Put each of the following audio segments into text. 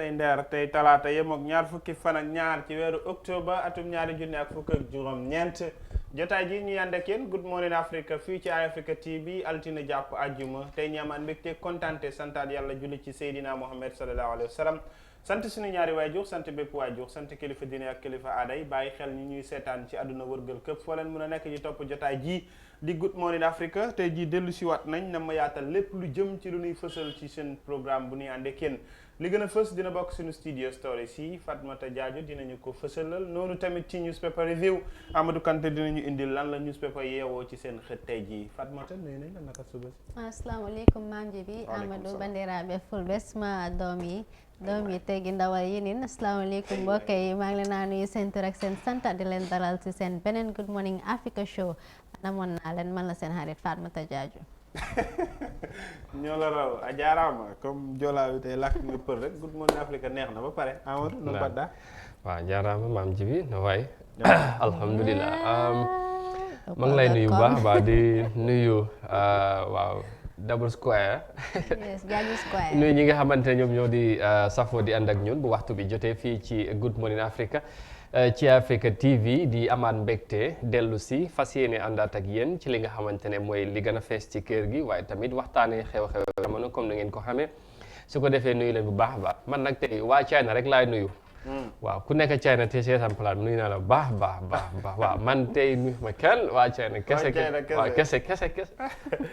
tey ndeer tey talaata yem ak ñaar fukki fan ak ñaar ci weeru octobre atum ñaari junne ak fukk ak juróom-ñeent jotaay ji ñu yànd ak yéen Good Morning Africa fii ci Africa TV altine jàpp àjjuma tey ñu amaan mbégte kontaante santaat yàlla julli ci Seydina Mohamed sallallahu alayhi wa sallam sant suñu ñaari waajur sant bépp waajur sant kilifa diine ak kilifa aada yi bàyyi xel ñi ñuy seetaan ci àdduna wërgal këpp foo leen mën a nekk di topp jotaay ji di Good Morning Africa tey jii dellu si waat nañ na ma yaatal lépp lu jëm ci lu ñuy fësal ci seen programme bu ñuy àndee kenn li gën a fës dina bokk suñu studio story si Fatmata Jaajo dinañu ko fësalal noonu tamit ci newspaper review Amadou Kanté dinañu indil lan la newspaper yeewoo ci seen xët tey jii Fatmata nuyu nañ la naka suba si. Assalamualaikum maam ji bi Amadou Bandiraɓe fulɓes ma doom yi tegi ndawal yi nin asalaamaaleykum mbokk yi maa ngi leen a nuyu seen tur ak seen sant di leen dalal ci seen beneen Good Morning Africa show namoon naa leen man la seen xarit Fatmata Jaajo ñoo la raw a jaaraama comme joolaa bi tey làkk nga për rek Good Morning Africa neex na ba pare Amadou no badda waaw jaaraama maam jibi no waay alhamdulilah maa ngi lay nuyu bu baax ba di nuyu waaw double square yes Jaajo square nuyu ñi nga xamante ne ñoom ñoo di safo di ànd ak ñun bu waxtu bi jotee fii ci Good Morning Africa ci Africa TV di amaat mbégte dellu si fas yéene àndaat ak yéen ci li nga xamante ne mooy li gën a fees ci kër gi waaye tamit waxtaanee xew-xew jamono comme ni ngeen ko xamee su ko defee nuyu leen bu baax a baax man nag tey waa China rek laay nuyu. waaw ku nekk China te seetaan palaat nuyu naa la baax waaw man tey nuyu ma kenn waa China kese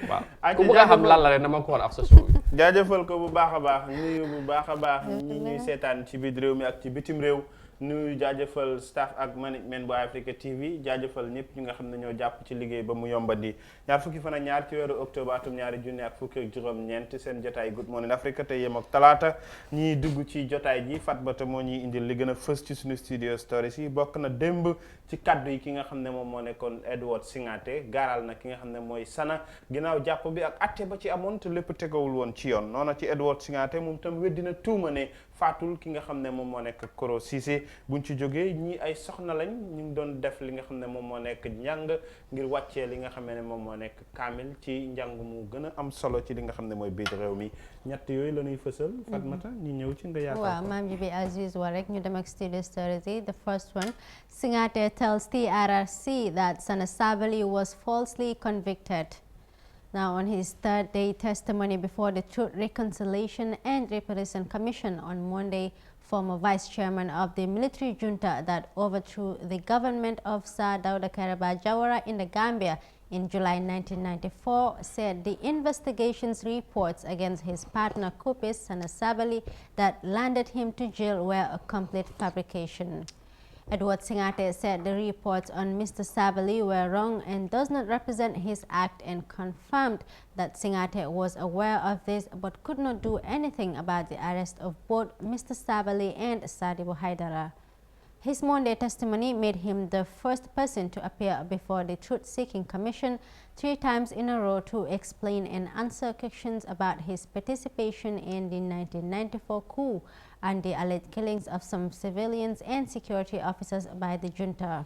waaw ku bëgg a xam lan la rek dama ko war a af sa suuf bi. jaajëfal ko bu baax a baax nuyu bu baax a baax ñi ñuy seetaan ci biir réew mi ak ci bitim réew. nuyu jaajëfal staff ak management bu Africa TV jaajëfal ñëpp ñi nga xam ne ñoo jàpp ci liggéey ba mu yombandi ñaar fukki fan ak ñaar ci weeru octobre atum ñaari junne ak fukki ak juróom-ñeent seen jotaay Good Morning Africa te yem ak talaata ñiy dugg ci jotaay ji Fatbata moo ñuy indil li gën a fës ci suñu studio stories yi bokk na démb ci kaddu yi ki nga xam ne moom moo nekkoon Edward Singate gaaral na ki nga xam ne mooy Sana ginnaaw jàpp bi ak atte ba ci amoon te lépp tegawul woon ci yoon noona ci Edward Singate moom tam weddina tuuma ne faatul ki nga xam ne moom moo nekk Koro Cissé buñ ci jógee ñii ay soxna lañ ñu ngi doon def li nga xam ne moom moo nekk njàng ngir wàccee li nga xam ne moom moo nekk kaamil ci njàng mu gën a am solo ci li nga xam ne mooy biir réew mi ñett yooyu la ñuy fësal Fatmata ñu ñëw ci nga yaatal waaw maam ji bi as usual rek ñu dem ak studio stories yi the first one Singate tells TRRC that Sana Sabel was falsely convicted. Now, on his third-day testimony before the Truth, Reconciliation and Reparation Commission on Monday, former vice chairman of the military junta that overthrew the government of Sir Dawda Kairaba Jawara in the Gambia in July 1994, said the investigations reports against his partner Kupis Sana Sabali that landed him to jail were a complete fabrication. Edward Singate said the reports on Mr. Sabali were wrong and does not represent his act and confirmed that Singate was aware of this but could not do anything about the arrest of both Mr. Sabali and Sadibu Haidara. His Monday testimony made him the first person to appear before the Truth-Seeking Commission 3 times in a row to explain and answer questions about his participation in the 1994 coup and the alleged killings of some civilians and security officers by the junta.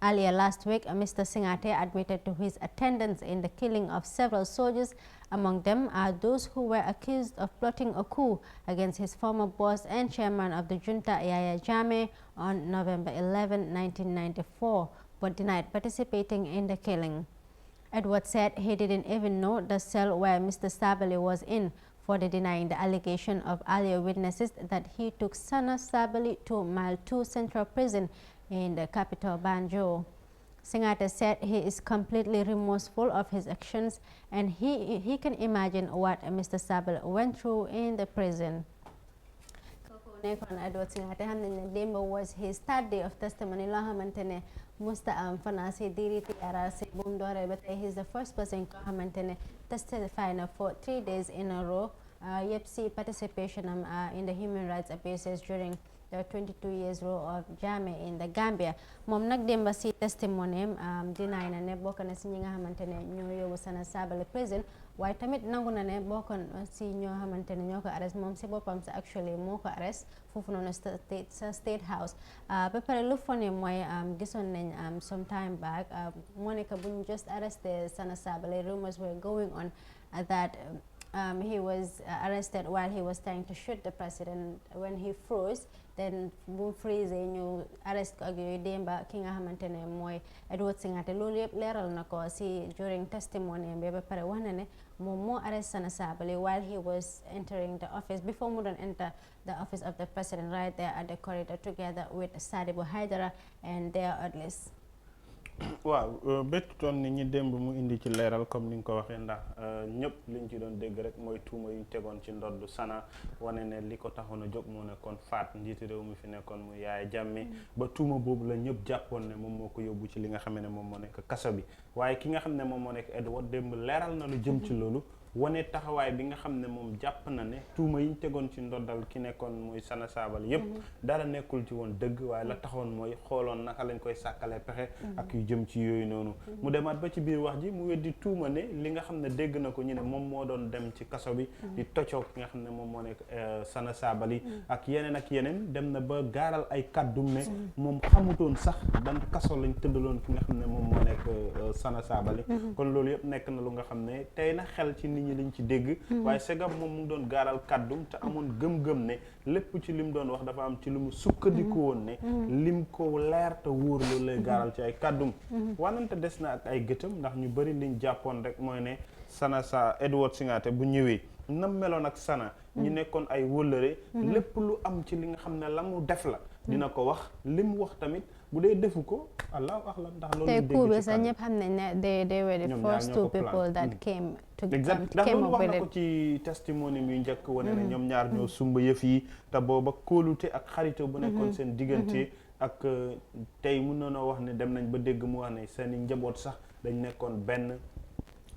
Earlier last week, Mr. Singate admitted to his attendance in the killing of several soldiers. Among them are those who were accused of plotting a coup against his former boss and chairman of the junta, Yaya Jammeh, on November 11, 1994, but denied participating in the killing. Edward said he didn't even know the cell where Mr. Sabali was in, further denying the allegation of earlier witnesses that he took Sana Sabali to Mile 2 Central Prison in the capital Banjul. Singate said he is completely remorseful of his actions and he can imagine what Mr. Sabel went through in the prison. Edward Singate xam nañ ne démb was his third day of testimony loo xamante ne musta am fanaa si diiri TRRC bu mu dooree ba tey he is the first person ko xamante ne testify na for 3 days in a row yëpp si participation am in the human rights abuses during the 22 years rule of Jammeh in the Gambia moom nag démba si testimony am dinaay na ne bokk na si ñi nga xamante ne ñoo yóbbu Sana Sabali prison waaye tamit nangu na ne bokkoon si ñoo xamante ne ñoo ko arrest moom si boppam sa actually moo ko arrest foofu noonu sa state house ba pare lu fone mooy gisoon nañ some time back moo nekk bu ñu just arresté Sana Sabali rumors were going on that he was arrested while he was trying to shoot the president. When he froze, then bu freeze ñu arrest ko ak yooyu démba ki nga xamante ne mooy Edward Singate loolu yëpp leeral na ko si during testimony bi ba pare wax na ne moom moo arrest Sana Sabally while he was entering the office before mu doon enter the office of the president right there at the corridor together with Sadibou Haidara and their odlis. waaw bettutoon ni ñi démb mu indi ci leeral comme ni nga ko waxee ndax ñëpp liñ ci doon dégg rek mooy tuuma yu ñu tegoon ci ndoddu Sana wane ne li ko taxoon a jóg moo nekkoon faat njiitu réew mi fi nekkoon mu Yaaya Jammeh ba tuuma boobu la ñëpp jàppoon ne moom moo ko yóbbu ci li nga xam ne moom moo nekk kaso bi waaye ki nga xam ne moom moo nekk Edward démb leeral na lu jëm ci loolu wane taxawaay bi nga xam ne moom jàpp na ne tuuma yi ñu tegoon ci ndoddal ki nekkoon muy Sana Sabally yëpp dara nekkul ci woon dëgg waaye la taxoon mooy xooloon naka lañ koy sàkkale pexe ak yu jëm ci yooyu noonu mu demaat ba ci biir wax ji mu weddi tuuma ne li nga xam ne dégg na ko ñu ne moom moo doon dem ci kaso bi di toccoo ki nga xam ne moom moo nekk Sana Sabally ak yeneen dem na ba gaaral ay kàddum ne moom xamutoon sax ban kaso lañ tëddaloon ki nga xam ne moom moo nekk Sana Sabally kon loolu yëpp nekk na lu nga xam ne tey na xel ci ñi liñ ci dégg waaye segam moom mu ngi doon gaaral kàddum te amoon gëm-gëm ne lépp ci lim doon wax dafa am ci lu mu sukkandiku woon ne lim ko leer te wóor loolu lay gaaral ci ay kàddum wanante des na ak ay gëtëm ndax ñu bëri liñ jàppoon rek mooy ne Edward Singate bu ñëwee nam meloon ak Sana ñu nekkoon ay wëllëre lépp lu am ci li nga xam ne la mu def la dina ko wax li mu wax tamit bu dee defu ko allahu akbar ndax loolu tey coup bi sax ñëpp xam nañ ne they were the first two people that came to exact ndax loolu wax na ko ci testimony yu njëkk wane ne ñoom ñaar ñoo sumba yëf yi te booba kóolute ak xarite bu nekkoon seen diggante ak tey mun na noo wax ne dem nañ ba dégg mu wax ne seen i njaboot sax dañ nekkoon benn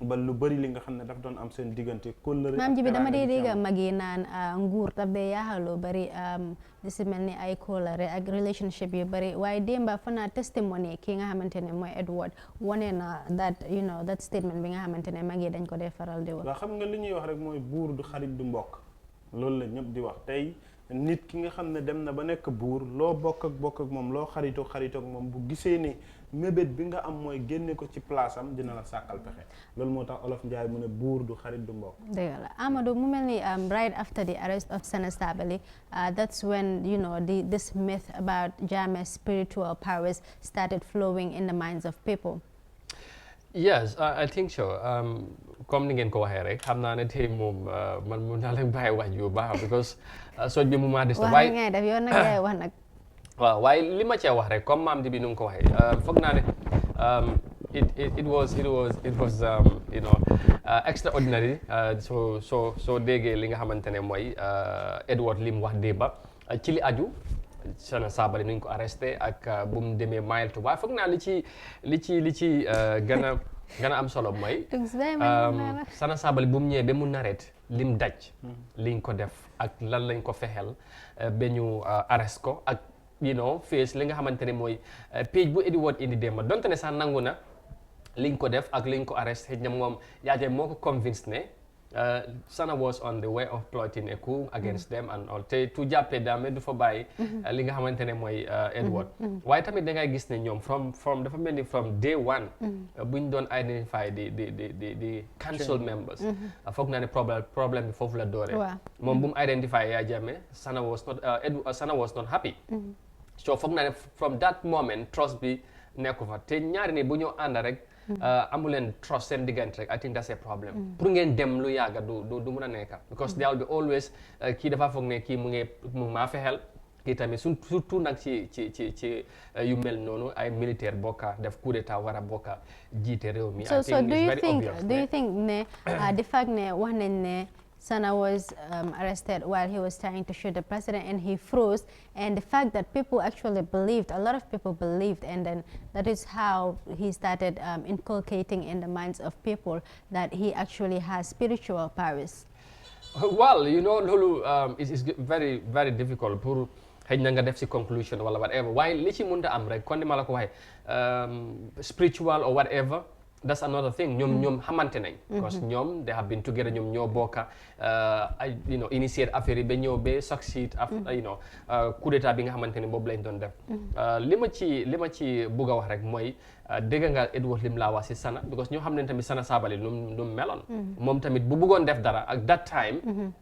ba lu bëri li nga xam ne daf doon am seen diggante kóllëre maam ji bi dama dee dégg mag yi naan nguur daf dee yaaxaloo bëri di si mel ni ay kóllëre ak relationship yu bëri waaye démba fanaa testimony ki nga xamante ne mooy Edward wane na that statement bi nga xamante ne mag yi dañ ko dee faral di wax waaw xam nga li ñuy wax rek mooy buur du xarit du mbokk loolu la ñëpp di wax tey nit ki nga xam ne dem na ba nekk buur loo bokk ak moom loo xaritoog ak moom bu gisee ne mébét bi nga am mooy génne ko ci place am dina la sàkkal pexe loolu moo tax Olof Njaay mu ne buur du xarit du mbokk dëgg la Amadou mu mel ni right after the arrest of Sana Sabally that's when this myth about Jammeh's spiritual powers started flowing in the minds of people. Yes, I think so. Comme ni ngeen ko waxee rek xam naa ne tey moom man mun naa leen bàyyi wax ju baax because soj bi mu maa des na waaye ngay def yow nag yaay wax nag waaw waaye li ma cee wax rek comme maam di bi nu mu ko waxee foog naa ne it was extraordinary soo déggee li nga xamante ne mooy Edward li mu wax démba ci li aju Sana Sabally nuñ ko arrêté ak bu mu demee mile to waaye foog naa li ci gën a am solo mooy Sana Sabally bu mu ñëwee ba mu nareet lim daj liñ ko def ak lan lañ ko fexeel ba ñu arrest ko ak face li nga xamante ne mooy page bu Edward indi démba donte ne sax nangu na liñ ko def ak liñ ko arrest xëy na moom yaajee moo ko convince ne Sana was on the way of plotting a coup against them and all te tu jàppee daame du fa bàyyi li nga xamante ne mooy Edward waaye tamit da ngay gis ne ñoom from dafa mel ni from day one buñ doon identify di council members foog naa ne problème bi foofu la dooree moom bu mu identify Yaya Jammeh Sana was not happy so foog naa ne from that moment trust bi nekku fa te ñaari ni bu ñoo ànd rek amuleen trust seen diggante rek I think that's a problem pour ngeen dem lu yàgga du mun a nekka because there will be always kii dafa foog ne kii mu maa fexel kii tamit surtout nag ci yu mel noonu ay militaire bokka def coup d'état war a bokka jiite réew mi so do you think ne the fact ne wax nañ ne Sana was arrested while he was trying to shoot the president and he froze, and the fact that people actually believed, a lot of people believed, and then that is how he started inculcating in the minds of people that he actually has spiritual powers. Well, loolu is very very difficult pour xëy na nga def si conclusion wala whatever waaye li ci mënta am rek kon ni ma la ko waxee spiritual or whatever that's another thing ñoom xamante nañ because ñoom they have been together ñoom ñoo bokka initiate affaire yi ba ñëw ba succeed coup d'état bi nga xamante ne boobu lañ doon def li ma ci bugg a wax rek mooy dégg nga Edward lim laa wax si Sana because ñoo xam ne tamit Sana Sabally lu mu meloon moom tamit bu bëggoon def dara ak that time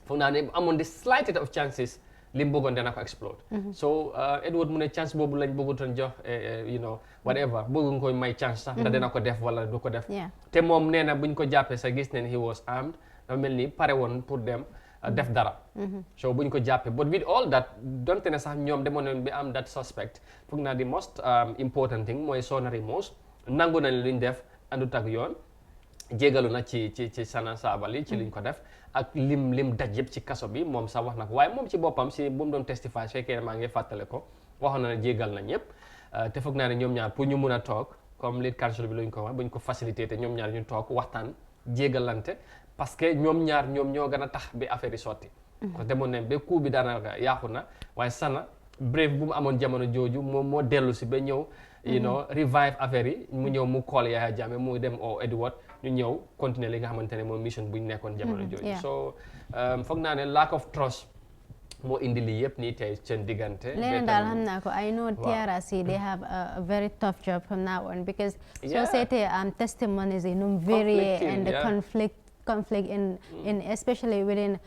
foog naa ne amoon the slightest of chances li mu bëggoon dana ko explode so Edward mu ne chance boobu lañ bëggutoon jox whatever bëgg nga koy may chance sax ndax dana ko def wala du ko def te moom nee na buñ ko jàppee sa gis ne he was armed dafa mel ni pare woon pour dem def dara so buñ ko jàppee but with all that donte ne sax ñoom demoon nañ bi am that suspect foog naa the most important thing mooy Soona Remorse nangu nañ luñ def andut ak yoon jégalu na ci Sana Sabally ci liñ ko def ak lim daj yëpp ci kaso bi moom sax wax na ko waaye moom ci boppam si bu mu doon testify su fekkee maa ngi fàttale ko waxoon na ne jégal na ñëpp te foog naa ne ñoom ñaar pour ñu mun a toog comme lead counsel bi luñ ko wax buñ ko facilité te ñoom ñaar ñu toog waxtaan jégalante parce que ñoom ñaar ñoom ñoo gën a tax bi affaire yi sotti ko demoon ne ba coup bi daanaka yàqu na waaye Sana bref bu mu amoon jamono jooju moom moo dellu si ba ñëw revive affaire yi mu ñëw mu call Yaya Jammeh mu dem o Edward ñu ñëw continuer li nga xamante ne moom mission bu ñu nekkoon jamono jooju so foog naa ne lack of trust moo indi lii yëpp nii tey seen diggante leneen daal xam naa ko I know TRRC they have a very tough job from now on because soo seetee testimonies yi num vary and the conflict in especially within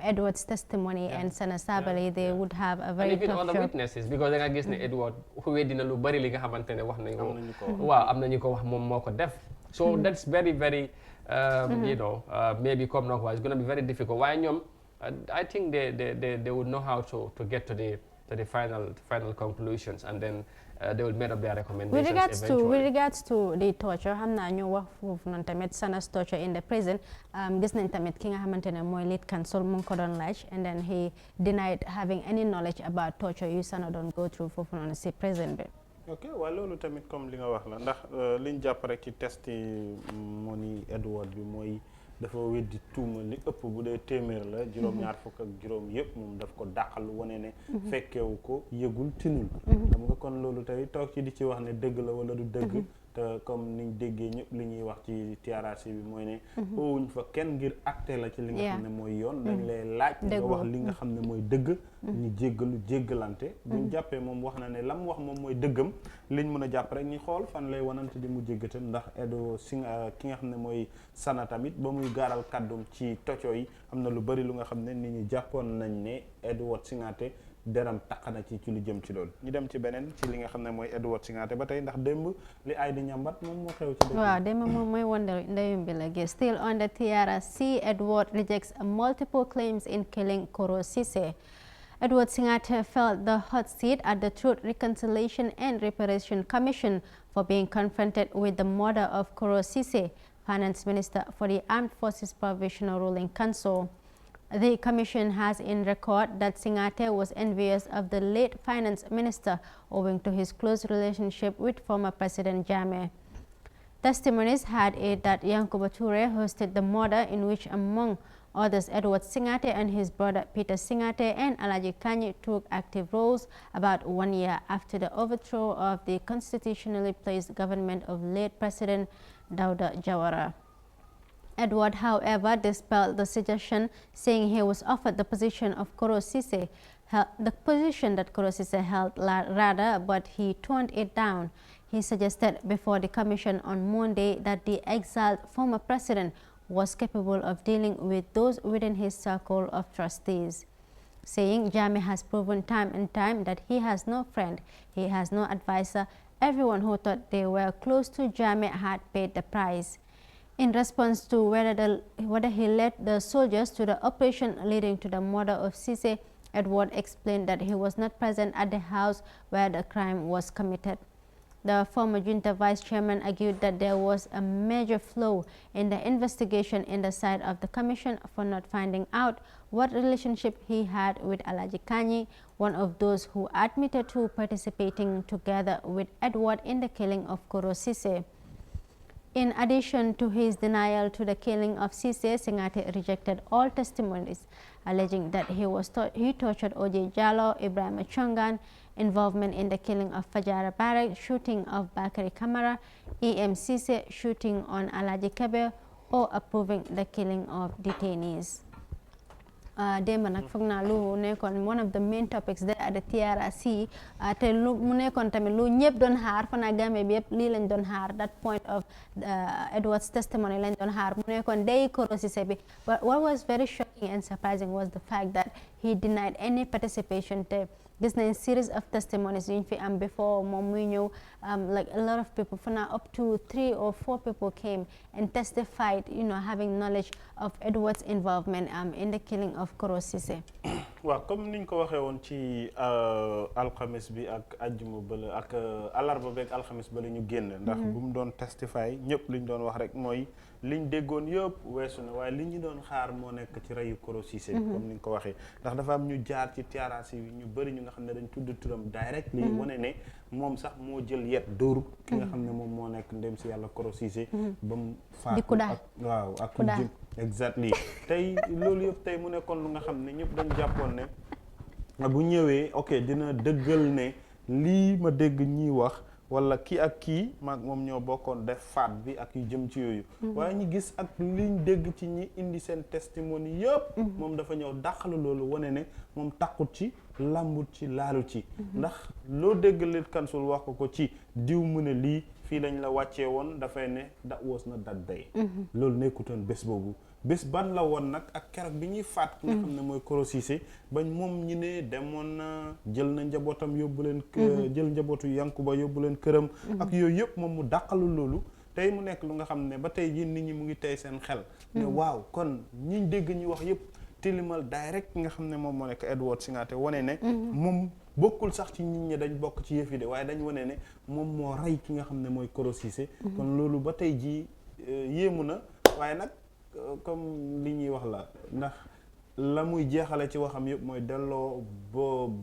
Edward's testimony and Sana Sabally they would have a very tough job. And even other witnesses because da nga gis ne Edward weddi na lu bari li nga xamante ne wax nañ ko waaw am na ñu ko wax moom moo ko def so that's very very maybe comme na ko it's going to be very difficult waaye ñoom I think they would know how to get to the final conclusions and then they will make up their recommendations eventually. With regards to the torture xam naa ñu wax foofu noonu tamit Sana's torture in the prison gis nañ tamit ki nga xamante ne mooy lead counsel mu ngi ko doon laaj and then he denied having any knowledge about torture yu Sana doon go through foofu noonu si prison bi. ok waaw loolu tamit comme li nga wax la ndax liñ jàpp rek ci testimony Edward bi mooy dafa weddi tuuma li ëpp bu dee téeméer la juróom-ñaar fukk ak juróom yëpp moom daf ko dàqal wane ne fekkewu ko yëgul tinul xam nga kon loolu tey toog ci di ci wax ne dëgg la wala du dëgg te comme niñ déggee ñëpp li ñuy wax ci TRRC bi mooy ne owuñ fa kenn ngir acté la ci li nga xam ne mooy yoon dañ lay laaj nga wax li nga xam ne mooy dëgg ñu jéggalante buñ jàppee moom wax na ne lam wax moom mooy dëggam liñ mën a jàpp rek ñu xool fan lay wanante di mu jéggate ndax ki nga xam ne mooy Sana tamit ba muy gaaral kàddum ci toco yi am na lu bari lu nga xam ne nit ñi jàppoon nañ ne Edward Singate deram taq na ci lu jëm ci loolu ñu dem ci beneen ci li nga xam ne mooy Edward Singate ba tey ndax démb li ay di ñambat moom moo xew ci dëkk waaw démb moom mooy wonder ndeyum bi la gis still on the TRRC Edward rejects multiple claims in killing Koro Ceesay. Edward Singate felt the hot seat at the Truth, Reconciliation and Reparation Commission for being confronted with the murder of Koro Ceesay, Finance Minister for the Armed Forces Provisional Ruling Council. The commission has in record that Singate was envious of the late finance minister owing to his close relationship with former President Jammeh. Testimonies had it that Yankuba Toure hosted the murder in which among others Edward Singate and his brother Peter Singate and Alaji Kanyi took active roles about 1 year after the overthrow of the constitutionally placed government of late President Dawda Jawara. Edward, however, dispelled the suggestion, saying he was offered the position of Koro Ceesay, the position that Koro Ceesay held rather, but he turned it down. He suggested before the commission on Monday that the exiled former president was capable of dealing with those within his circle of trustees, saying Jammeh has proven time and time that he has no friend, he has no advisor. Everyone who thought they were close to Jammeh had paid the price. In response to whether he led the soldiers to the operation leading to the murder of Ceesay, Edward explained that he was not present at the house where the crime was committed. The former Junta vice chairman argued that there was a major flaw in the investigation in the side of the commission for not finding out what relationship he had with Alaji Kanyi, one of those who admitted to participating together with Edward in the killing of Koro Ceesay. In addition to his denial to the killing of Ceesay, Singate rejected all testimonies alleging that he tortured O.J. Jallow, Ibrahim Chongan, involvement in the killing of Fajara Barek, shooting of Bakari Kamara, E.M. Ceesay, shooting on Alaji Kebe, or approving the killing of detainees. Démb nag foog naa lu nekkoon one of the main topics there at the TRRC te lu mu nekkoon tamit lu ñëpp doon xaar fa naa Gambie bi yëpp lii lañ doon xaar that point of Edward's testimony lañ doon xaar mu nekkoon day Koro Ceesay bi but what was very shocking and surprising was the fact that he denied any participation te gis nañ series of testimonies yuñ fi am before moom muy ñëw like a lot of people for now up to 3 or 4 people came and testified having knowledge of Edward's involvement in the killing of Koro Ceesay. waaw comme niñ ko waxee woon ci alxames bi ak ajjuma bële ak alarba beeg alxames bële ñu génn ndax bu mu doon testify ñëpp liñ doon wax rek mooy liñ déggoon yëpp weesu na waaye li ñu doon xaar moo nekk ci reyu Koro Ceesay bi comme ni nga ko waxee ndax dafa am ñu jaar ci TRRC bi ñu bëri ñu nga xam ne dañ tudd turam direct li wane ne moom sax moo jël yet dóoru ki nga xam ne moom moo nekk ndem si yàlla Koro Ceesay ba mu faatu ak waaw ak jëm exactly tey loolu yëpp tey mu nekkoon lu nga xam ne ñëpp dañ jàppoon ne bu ñëwee ok dina dëggal ne lii ma dégg ñiy wax wala kii ak kii maag moom ñoo bokkoon def faat bi ak yu jëm ci yooyu waaye ñu gis ak liñ dégg ci ñi indi seen testimony yëpp moom dafa ñëw dàqalu loolu wane ne moom takkut ci làmbut ci laalu ci ndax loo dégg Lead Council wax ko ci diw mu ne lii fii lañ la wàccee woon dafay ne that was not that day loolu nekkutoon bés boobu bés ban la woon nag ak keroog bi ñuy faat ki nga xam ne mooy Koro Ceesay bañ moom ñi ne demoon na jël na njabootam yóbbu leen jël njabootu Yankuba yóbbu leen këram ak yooyu yëpp moom mu dàqalu loolu tey mu nekk lu nga xam ne ba tey jii nit ñi mu ngi tey seen xel ne waaw kon ñiñ dégg ñi wax yëpp tilimal direct ki nga xam ne moom moo nekk Edward Singate wane ne moom bokkul sax ci nit ñi dañ bokk ci yëf yi de waaye dañ wane ne moom moo rey ki nga xam ne mooy Koro Ceesay kon loolu ba tey jii yéemu na waaye nag comme li ñuy wax la ndax la muy jeexale ci waxam yëpp mooy delloo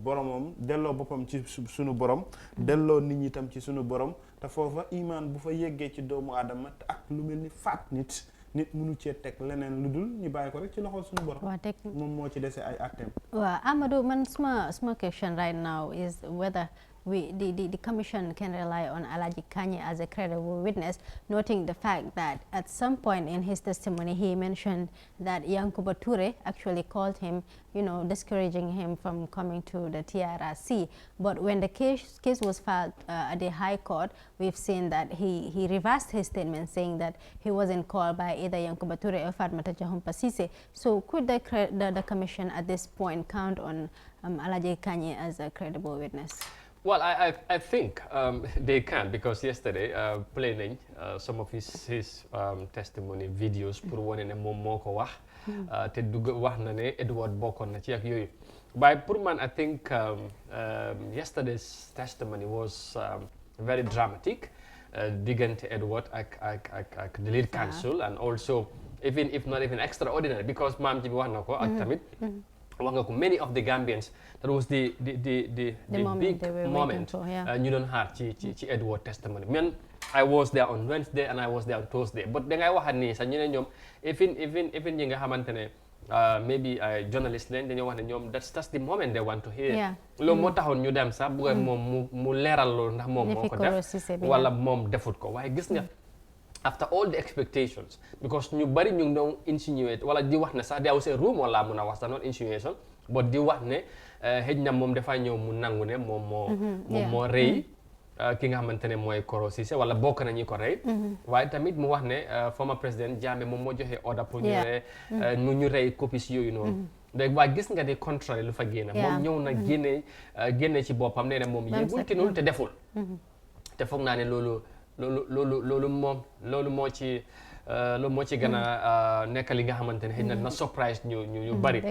boromam delloo boppam ci sunu borom delloo nit ñi tam ci sunu borom te foofa imaan bu fa yeggee ci doomu aadama te ak lu mel ni faat nit mënu cee teg leneen lu dul ñu bàyyi ko rek ci loxol sunu borom moom moo ci dese ay atteem waaw Amadou man suma question right now is whether the commission can rely on Alaji Kanye as a credible witness, noting the fact that at some point in his testimony he mentioned that Yankuba Toure actually called him, discouraging him from coming to the TRRC. But when the case was filed at the High Court, we've seen that he reversed his statement, saying that he wasn't called by either Yankuba Toure or Fatmata Jahumpa Ceesay. So could the commission at this point count on Alaji Kanye as a credible witness? Well, I think they can, because yesterday playing some of his testimony videos pour wane ne moom moo ko wax te dugg wax na ne Edward bokkoon na ci ak yooyu. But pour man I think yesterday's testimony was very dramatic diggante Edward ak the Lead Council and also even if not even extraordinary because maam ji bi wax na ko ak tamit wax nga ko many of the Gambians that was the big moment ñu doon xaar ci Edward testimony. Man, I was there on Wednesday and I was there on Thursday, but da ngay waxaat nii sax ñu ne ñoom even ñi nga xamante ne maybe journalist leen dañoo wax ne ñoom that's the moment they want to hear. loolu moo taxoon ñu dem sax bëgg moom mu leeral loolu ndax moom moo ko def wala moom defut ko waaye gis nga after all the expectations, because ñu bari ñu ngi doon insinuate wala di wax ne sax there was a rumor laa mun a wax sax not insinuation but di wax ne xëj na moom dafa ñëw mu nangu ne moom moo rëy ki nga xamante ne mooy Koro Ceesay wala bokk na ñi ko rëy waaye tamit mu wax ne former président Jammeh moom moo joxe order pour ñu rëy copies yooyu noonu léegi waaye gis nga di contraire lu fa génn moom ñëw na génne ci boppam nee na moom yëgul tinul te deful te foog naa ne loolu moo ci gën a nekk li nga xamante ne xëy na surprise ñu bari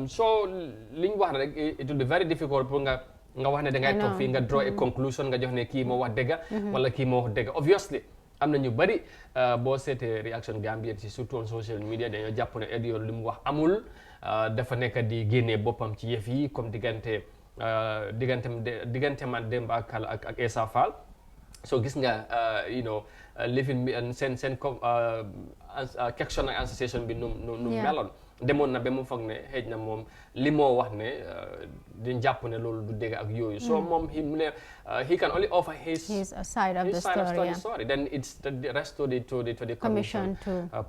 so li ñu wax rek it will be very difficult pour nga wax ne dangay toog fii nga draw a conclusion nga jox ne kii moo wax dëgga wala kii moo wax dëgga obviously am na ñu bari boo seetee réaction Gambien si surtout on social media dañoo jàpp ne Edward li mu wax amul dafa nekk di génnee boppam ci yëf yi comme diggante man Demba ak Essa Faal so gis nga living bi seen question ak association bi nu meloon demoon na ba mu foog ne xëj na moom li moo wax ne di jàpp ne loolu du dégg ak yooyu so moom mu ne he can only offer his side of the story. Then it's the rest to the commission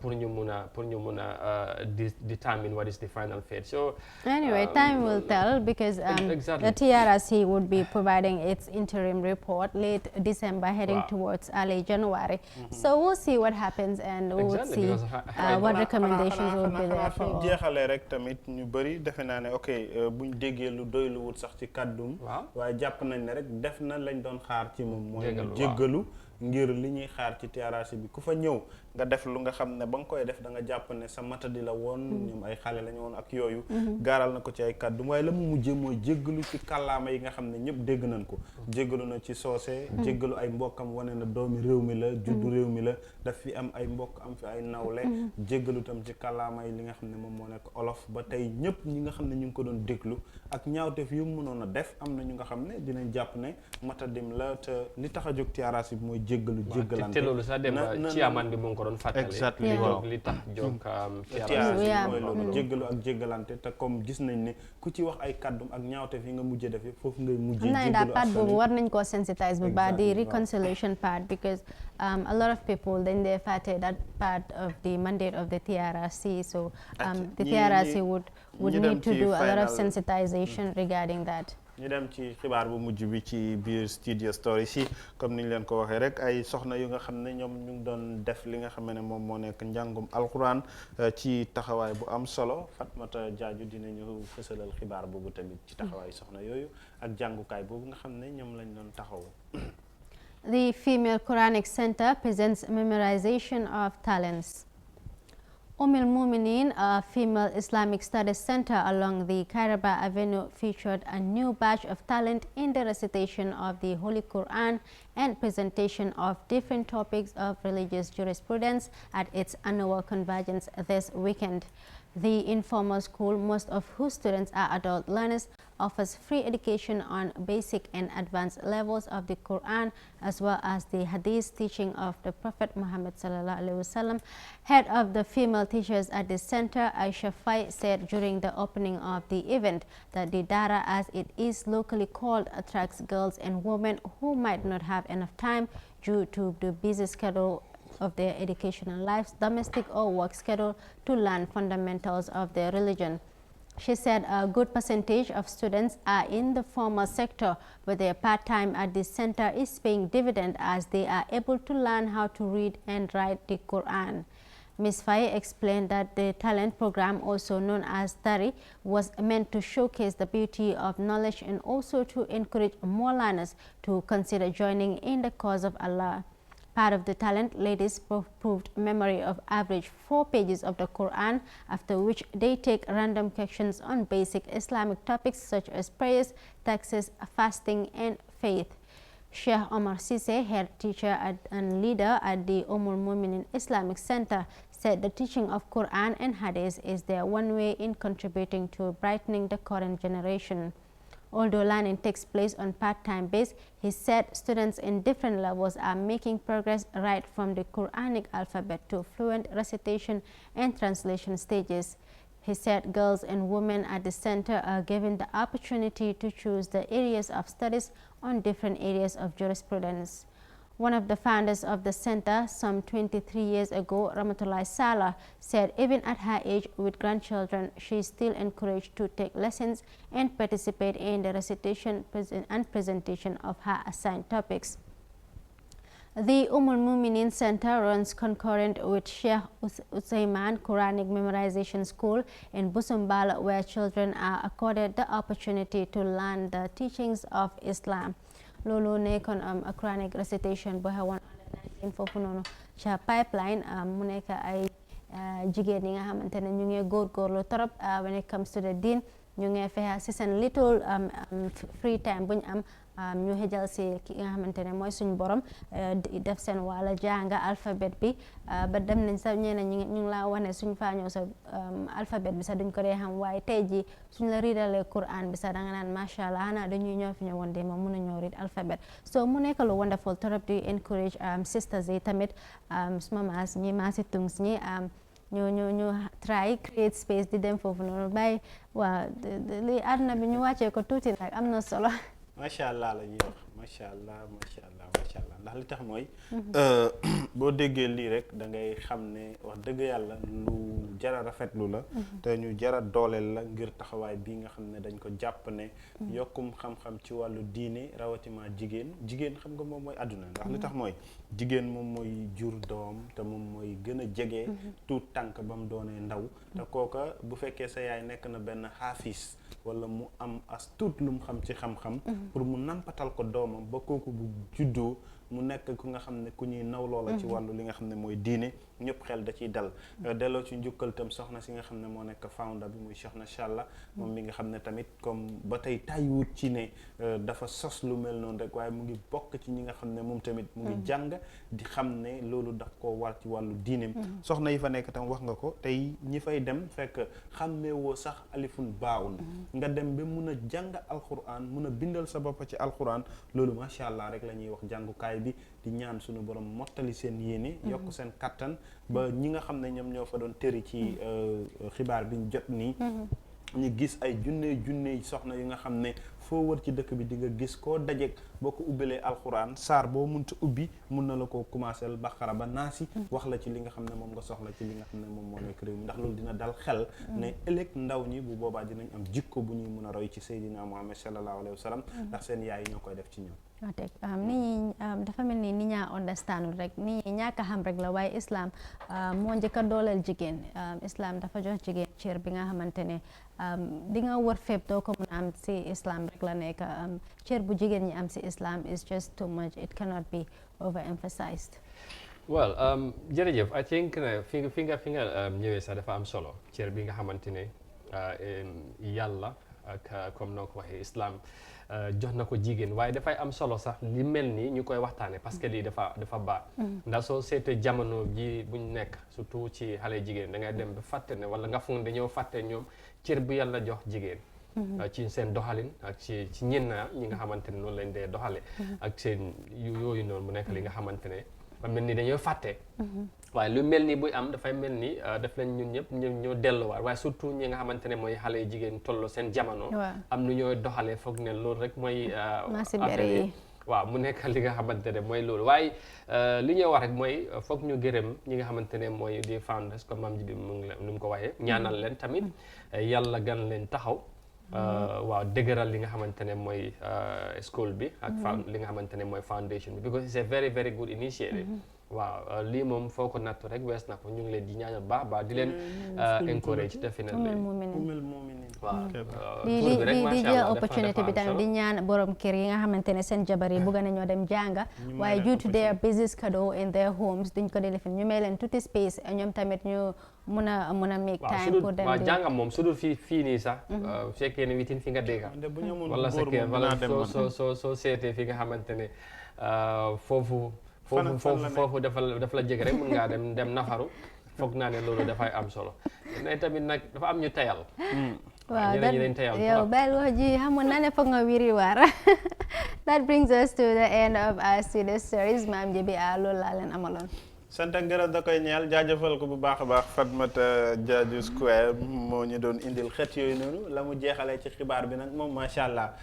pour ñu mun a determine what is the final fate. So anyway, time will tell because exactly. the TRRC would be providing its interim report late December, heading towards early January. So we'll see what happens and we'll see what recommendations will be there for all. jeexalee rek tamit ñu bëri defe naa ne ok buñ déggee lu doy lu wut sax ci kàddum waaye jàpp nañ ne rek def na lañ doon xaar ci moom mooy jéggalu ngir li ñuy xaar ci TRRC bi ku fa ñëw nga def lu nga xam ne ba nga koy def da nga jàpp ne sa matadi la woon ñoom ay xale lañu woon ak yooyu gaaral na ko ci ay kàddu waaye la mu mujjee mooy jéggalu ci kàllaama yi nga xam ne ñëpp dégg nañ ko jéggalu na ci soose jéggalu ay mbokkam wane na doomi réew mi la juddu réew mi la daf fi am ay mbokk am fi ay nawle jéggalu tam ci kàllaama yi li nga xam ne moom moo nekk olof ba tey ñëpp ñi nga xam ne ñu ngi ko doon déglu ak ñaawteef yu mu mënoon a def am na ñu nga xam ne dinañ jàpp ne matadim la te li tax a jóg TRRC bi mooy jéggalu jéggalante te loolu sax dem ci amaan bi mu ngi ko doon fàttali exactly li tax jóg TRRC mooy loolu jéggalu ak jéggalante te comme gis nañ ne ku ci wax ay kàddum ak ñaawteef yi nga mujjee def yëpp foofu ngay mujjee xam naa daal part boobu war nañ koo sensitize bu baax di reconciliation part because a lot of people dañ dee fàtte that part of the mandate of the TRRC so the TRRC would need to do a lot of sensitization regarding that. ñu dem ci xibaar bu mujj bi ci biir studio story si comme niñ leen ko waxee rek ay soxna yu nga xam ne ñoom ñu ngi doon def li nga xam ne moom moo nekk njàngum alquran ci taxawaay bu am solo Fatmata Jaaju dinañu fësalal xibaar boobu tamit ci taxawaay soxna yooyu ak jàngukaay boobu nga xam ne ñoom lañ doon taxaw. The Female Quranic Center presents memorization of talents. Al Mumineen, a female Islamic studies center along the Kairaba Avenue, featured a new batch of talent in the recitation of the Holy Quran and presentation of different topics of religious jurisprudence at its annual convergence this weekend. The informal school, most of whose students are adult learners, offers free education on basic and advanced levels of the Quran as well as the Hadith teaching of the Prophet Muhammad sallallahu alaihi wasallam. Head of the female teachers at the center, Aisha Fai, said during the opening of the event that the Dara, as it is locally called, attracts girls and women who might not have enough time due to the busy schedule of their educational lives, domestic or work schedule, to learn fundamentals of their religion. She said a good percentage of students are in the formal sector, but their part-time at this center is paying dividend as they are able to learn how to read and write the Quran. Ms. Faye explained that the talent program, also known as Tari, was meant to showcase the beauty of knowledge and also to encourage more learners to consider joining in the cause of Allah. Part of the talent, ladies proved memory of average 4 pages of the Quran, after which they take random questions on basic Islamic topics such as prayers, taxes, fasting, and faith. Sheikh Omar Sise, head teacher and leader at the Al Mumineen Islamic Center, said the teaching of Quran and Hadith is their one way in contributing to brightening the current generation. Although learning takes place on part-time basis, he said students in different levels are making progress right from the Quranic alphabet to fluent recitation and translation stages. He said girls and women at the center are given the opportunity to choose the areas of studies on different areas of jurisprudence. One of the founders of the center, some 23 years ago, Ramatullah Salah, said even at her age with grandchildren, she is still encouraged to take lessons and participate in the recitation and presentation of her assigned topics. The Al Mumineen Center runs concurrent with Sheikh Usayman Quranic Memorization School in Busumbala, where children are accorded the opportunity to learn the teachings of Islam. Loolu nekkoon a Quranic recitation boo xewoon under 19 foofu noonu ca pipeline mu nekk ay jigéen yi nga xamante ne ñu ngi góorgóorlu torop when it comes to the deen ñu ngi fexe si seen little free time bu ñu am ñu xëjal si ki nga xamante ne mooy suñu borom def seen wàlla jànga alphabet bi ba dem nañ sax ñeneen ñu ngi laa wax ne suñ faa ñëw sa alphabet bi sax duñ ko dee xam waaye tey jii suñ la riidalee Quran bi sax da nga naan macha allah xanaa dañuy ñëw fi ñëwoon de ma mun a ñëw read alphabet so mu nekk lu wonderful torop di encourage sisters yi tamit suma maas ñi maasi tungs ñi ñu try create space di dem foofu noonu bàyyi waa li àdduna bi ñu wàccee ko tuuti nag am na solo. macha allah la ñuy wax macha allah ndax li tax mooy boo déggee lii rek da ngay xam ne wax dëgg yàlla lu jara rafetlu la te ñu jara dooleel la ngir taxawaay bii nga xam ne dañ ko jàpp ne yokkum xam-xam ci wàllu diine rawatina jigéen xam nga moom mooy àdduna ndax li tax mooy jigéen moom mooy jur doom te moom mooy gën a jege tuut tànk ba mu doonee ndaw te kooka bu fekkee sa yaay nekk na benn xaafis wala mu am as tuut lu mu xam ci xam-xam pour mu nampatal ko doomam ba kooku bu juddoo mu nekk ku nga xam ne ku ñuy naw loola ci wàllu li nga xam ne mooy diine ñëpp xel da ciy dal delloo ci njukkal tam soxna si nga xam ne moo nekk founder bi muy soxna Challa moom mi nga xam ne tamit comme ba tey tàyyiwut ci ne dafa sos lu mel noonu rek waaye mu ngi bokk ci ñi nga xam ne moom tamit mu ngi jàng di xam ne loolu daf koo war ci wàllu diineem soxna yi fa nekk tam wax nga ko tey ñi fay dem fekk xàmmeewoo sax alifun baawun nga dem ba mun a jàng alquran mun a bindal sa bopp ci alquran loolu macha allah rek la ñuy wax jàngukaay bi di ñaan suñu borom mottali seen yéene yokk seen kattan ba ñi nga xam ne ñoom ñoo fa doon tëri ci xibaar bi ñu jot nii ñu gis ay junne soxna yu nga xam ne foo wër ci dëkk bi di nga gis koo dajeek boo ko ubbilee alxuraan saar boo munta ubbi mun na la ko commencé baqara ba naasi wax la ci li nga xam ne moom nga soxla ci li nga xam ne moom moo nekk réew mi ndax loolu dina dal xel ne ëllëg ndaw ñi bu boobaa dinañ am jikko bu ñuy mun a roy ci Seydina Muhammad sallallahu alayhi wa sallam ndax seen yaay yi ñoo koy def ci ñoom nit ñi dafa mel ni nit ñaa understand rek nit ñi ñàkk a xam rek la waaye islam moo njëkk a dooleel jigéen islam dafa jox jigéen cër bi nga xamante ne di nga wër fépp doo ko mën a am si islam rek la nekk cër bu jigéen ñi am si islam is just too much it cannot be overemphasized. well jërëjëf I think ne fi nga ñëwee sax dafa am solo cër bi nga xamante ne yàlla ak comme noo ko waxee islam jox na ko jigéen waaye dafay am solo sax li mel ni ñu koy waxtaane parce que lii dafa baax ndax soo seetee jamono ji buñ nekk surtout ci xale jigéen da ngay dem ba fàtte ne wala nga foog ne dañoo fàtte ñoom cër bu yàlla jox jigéen ci seen doxalin ak ci ñenn ñi nga xamante ne noonu lañ dee doxale ak seen yooyu noonu mu nekk li nga xamante ne ba mel ni dañoo fàtte waaye lu mel ni buy am dafay mel ni daf leen ñun ñëpp ñoo delluwaat waaye surtout ñi nga xamante ne mooy xale jigéen toll seen jamono am nu ñooy doxalee foog ne loolu rek mooy waaw mu nekk li nga xamante ne mooy loolu waaye li ñuy wax rek mooy foog ñu gërëm ñi nga xamante ne mooy di founders comme mam ji bi nu mu ko waxee ñaanal leen tamit yàlla gan leen taxaw waaw dëgëral li nga xamante ne mooy school bi ak li nga xamante ne mooy foundation bi because it's a very very good initiative waaw lii moom foo ko nattu rek wees na ko ñu ngi leen di ñaanal baax di leen encourage definitely waaw di jël opportunité bi tamit di ñaan borom kër yi nga xamante ne seen jabar yi bëgg nañoo dem jànga waaye due to their busy schedule in their homes duñ ko def ñu may leen tuuti space ñoom tamit ñu mun a make time pour dem waaw jànga moom su dul fii nii sax fekkee ne witin fi nga dégga wala sa kër wala soo seetee fi nga xamante ne foofu dafa la jege rek mun ngaa dem nafaru foog naa ne loolu dafay am solo ne tamit nag dafa am ñu tayal waaw yow bàyyil wax ji xamoon naa ne foog nga wiri waar that brings us to the end of our studio series maam ji bi loolu laa leen amaloon sant ak gërëm da koy ñeel jaajëfal ko bu baax a baax Fatmata Jaaju Square moo ñu doon indil xeet yooyu noonu la mu jeexalee ci xibaar bi nag moom macha allah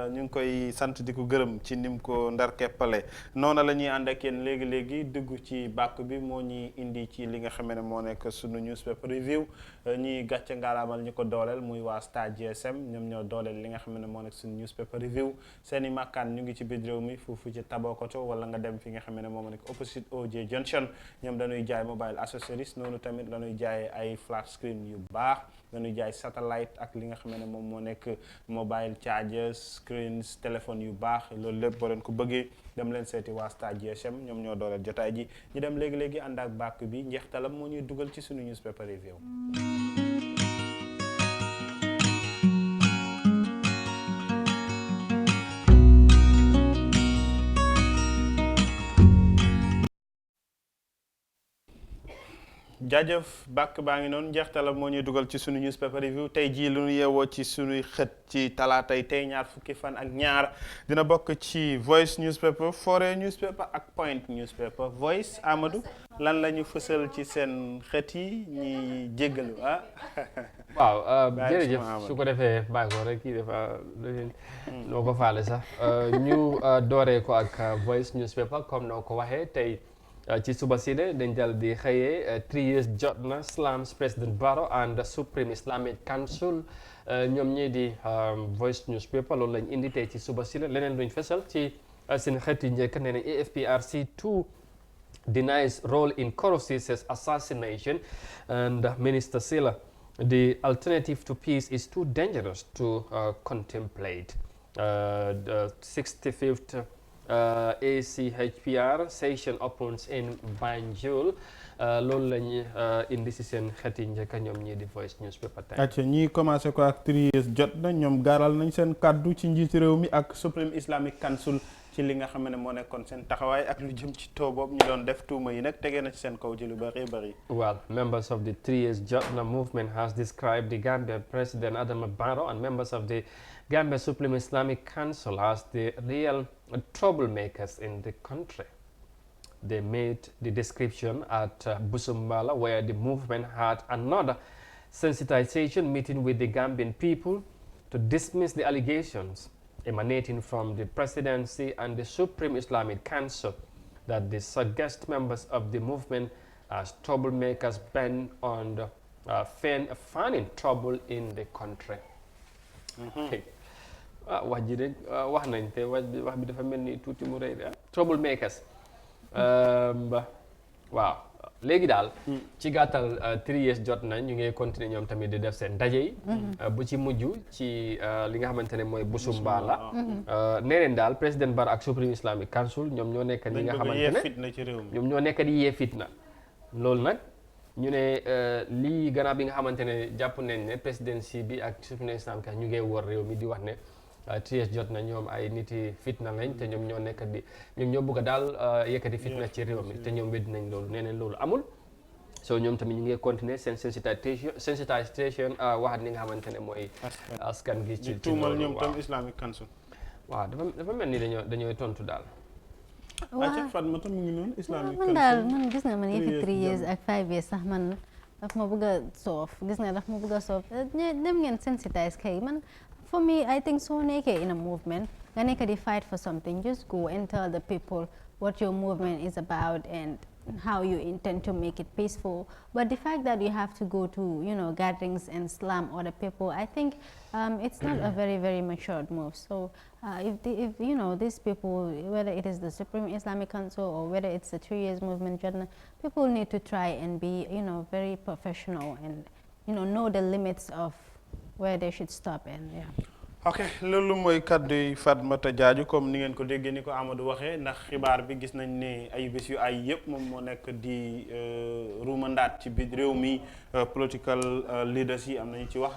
ñu ngi koy sant di ko gërëm ci nim ko ndar keppale noona la ñuy ànd ak yéen léegi dugg ci bàkk bi moo ñuy indi ci li nga xam ne moo nekk sunu newspaper review ñuy gàcce ngaalaamal ñu ko dooleel muy waa Star GSM ñoom ñoo dooleel li nga xam ne moo nekk sunu newspaper review seen i makkaan ñu ngi ci biir réew mi foofu ci Tabokoto wala nga dem fi nga xam ne moo nekk opposite OJ Junction ñoom dañuy jaay mobile accessories noonu tamit dañuy jaay ay flat screen yu baax dañuy jaay satellite ak li nga xam ne moom moo nekk mobile chargers screens téléphone yu baax loolu lépp boo leen ko bëggee dem leen seeti waa Star GSM ñoom ñoo dooleel jotaay ji ñu dem léegi ànd ak bàkk bi njeextalam moo ñuy dugal ci suñu newspaper review jaajëf bàkk baa ngi noonu njeextala moo ñuy dugal ci sunu newspaper review tey jii lu ñu yeewoo ci sunuy xët ci talaatay tey ñaar fukki fan ak ñaar dina bokk ci Voice newspaper Fore newspaper ak Point newspaper Voice Amadou lan la ñu fësal ci seen xët yi ñi jéggalu waaw jërëjëf su ko defee bàyyi ko rek kii dafa noo ko faale sax ñu dooree ko ak Voice newspaper comme noo ko waxee tey ci suba si de dañ dal di xëyee 3 years jot na slams President Barrow and the Supreme Islamic Council ñoom ñii di Voice newspaper loolu lañ indi tey ci suba si la leneen luñ fesal ci seen xeet yi njëkk nee na AFPRC 2 denies role in Korosis's assassination and Minister Silla the alternative to peace is too dangerous to contemplate. The 65th ACHPR session opens in Banjul loolu lañu indi si seen xeeti njëkk ñoom ñii di Voice newspaper tey. acca ñii commencé ko ak 3 years jot na ñoom gaaral nañ seen kàddu ci njiiti réew mi ak Supreme Islamic Council ci li nga xam ne moo nekkoon seen taxawaay ak lu jëm ci taw boobu ñu doon def tuuma yi nag tegee na ci seen kaw ci lu bari bari. Well, members of the 3 years Jotna movement has described the Gambia President Adama Barrow and members of the Gambia Supreme Islamic Council as the real troublemakers in the country. They made the description at Busumbala, where the movement had another sensitization meeting with the Gambian people to dismiss the allegations emanating from the presidency and the Supreme Islamic Council that they suggest members of the movement as troublemakers bent on fanning trouble in the country. wax ji de wax nañ te wax bi dafa mel ni tuuti mu rëy de troublemakers waaw léegi daal ci gàttal 3 years jot nañ ñu ngi continuer ñoom tamit di def seen ndaje yi bu ci mujj ci li nga xamante ne mooy Busumbala neneen daal président Barrow ak Supreme Islamic Council ñoom ñoo nekk ñi nga xamante ne ñoom ñoo nekk di yee fitna loolu nag ñu ne lii gannaaw bi nga xamante ne jàpp nañ ne présidence bi ak Supreme Islamic Council ñu ngi wër réew mi di wax ne 3 years jot na ñoom ay nit yi fitna lañ te ñoom ñoo nekk di ñoom ñoo bëgg a daal yëkkati fitna ci réew mi te ñoom weddi nañ loolu nee nañ loolu amul so ñoom tamit ñu ngi continuer seen sensitisation waxat ni nga xamante ne mooy askan gi ci tuumal ñoom tam Islamic Council waaw dafa mel ni dañooy tontu daal waaw Fatma tam mu ngi noonu Islamic Council man daal man gis nga man yëfi 3 years ak 5 years sax man daf ma bëgg a soof gis nga daf ma bëgg a soof dem ngeen sensitise kay man for me, I think so in a movement, they fight for something. Just go and tell the people what your movement is about and how you intend to make it peaceful. But the fact that you have to go to, gatherings and slam other people, I think it's not a very, very matured move. So if these people, whether it is the Supreme Islamic Council or whether it's the 3 years movement, people need to try and be, very professional and, know the limits of where they should stop and ok loolu mooy kaddu yi Fatmata Jaaju comme ni ngeen ko déggee ni ko Amadou waxee ndax xibaar bi gis nañ ne ay bés yu ay yëpp moom moo nekk di ruumandaat ci biir réew mi political leaders yi am nañu ci wax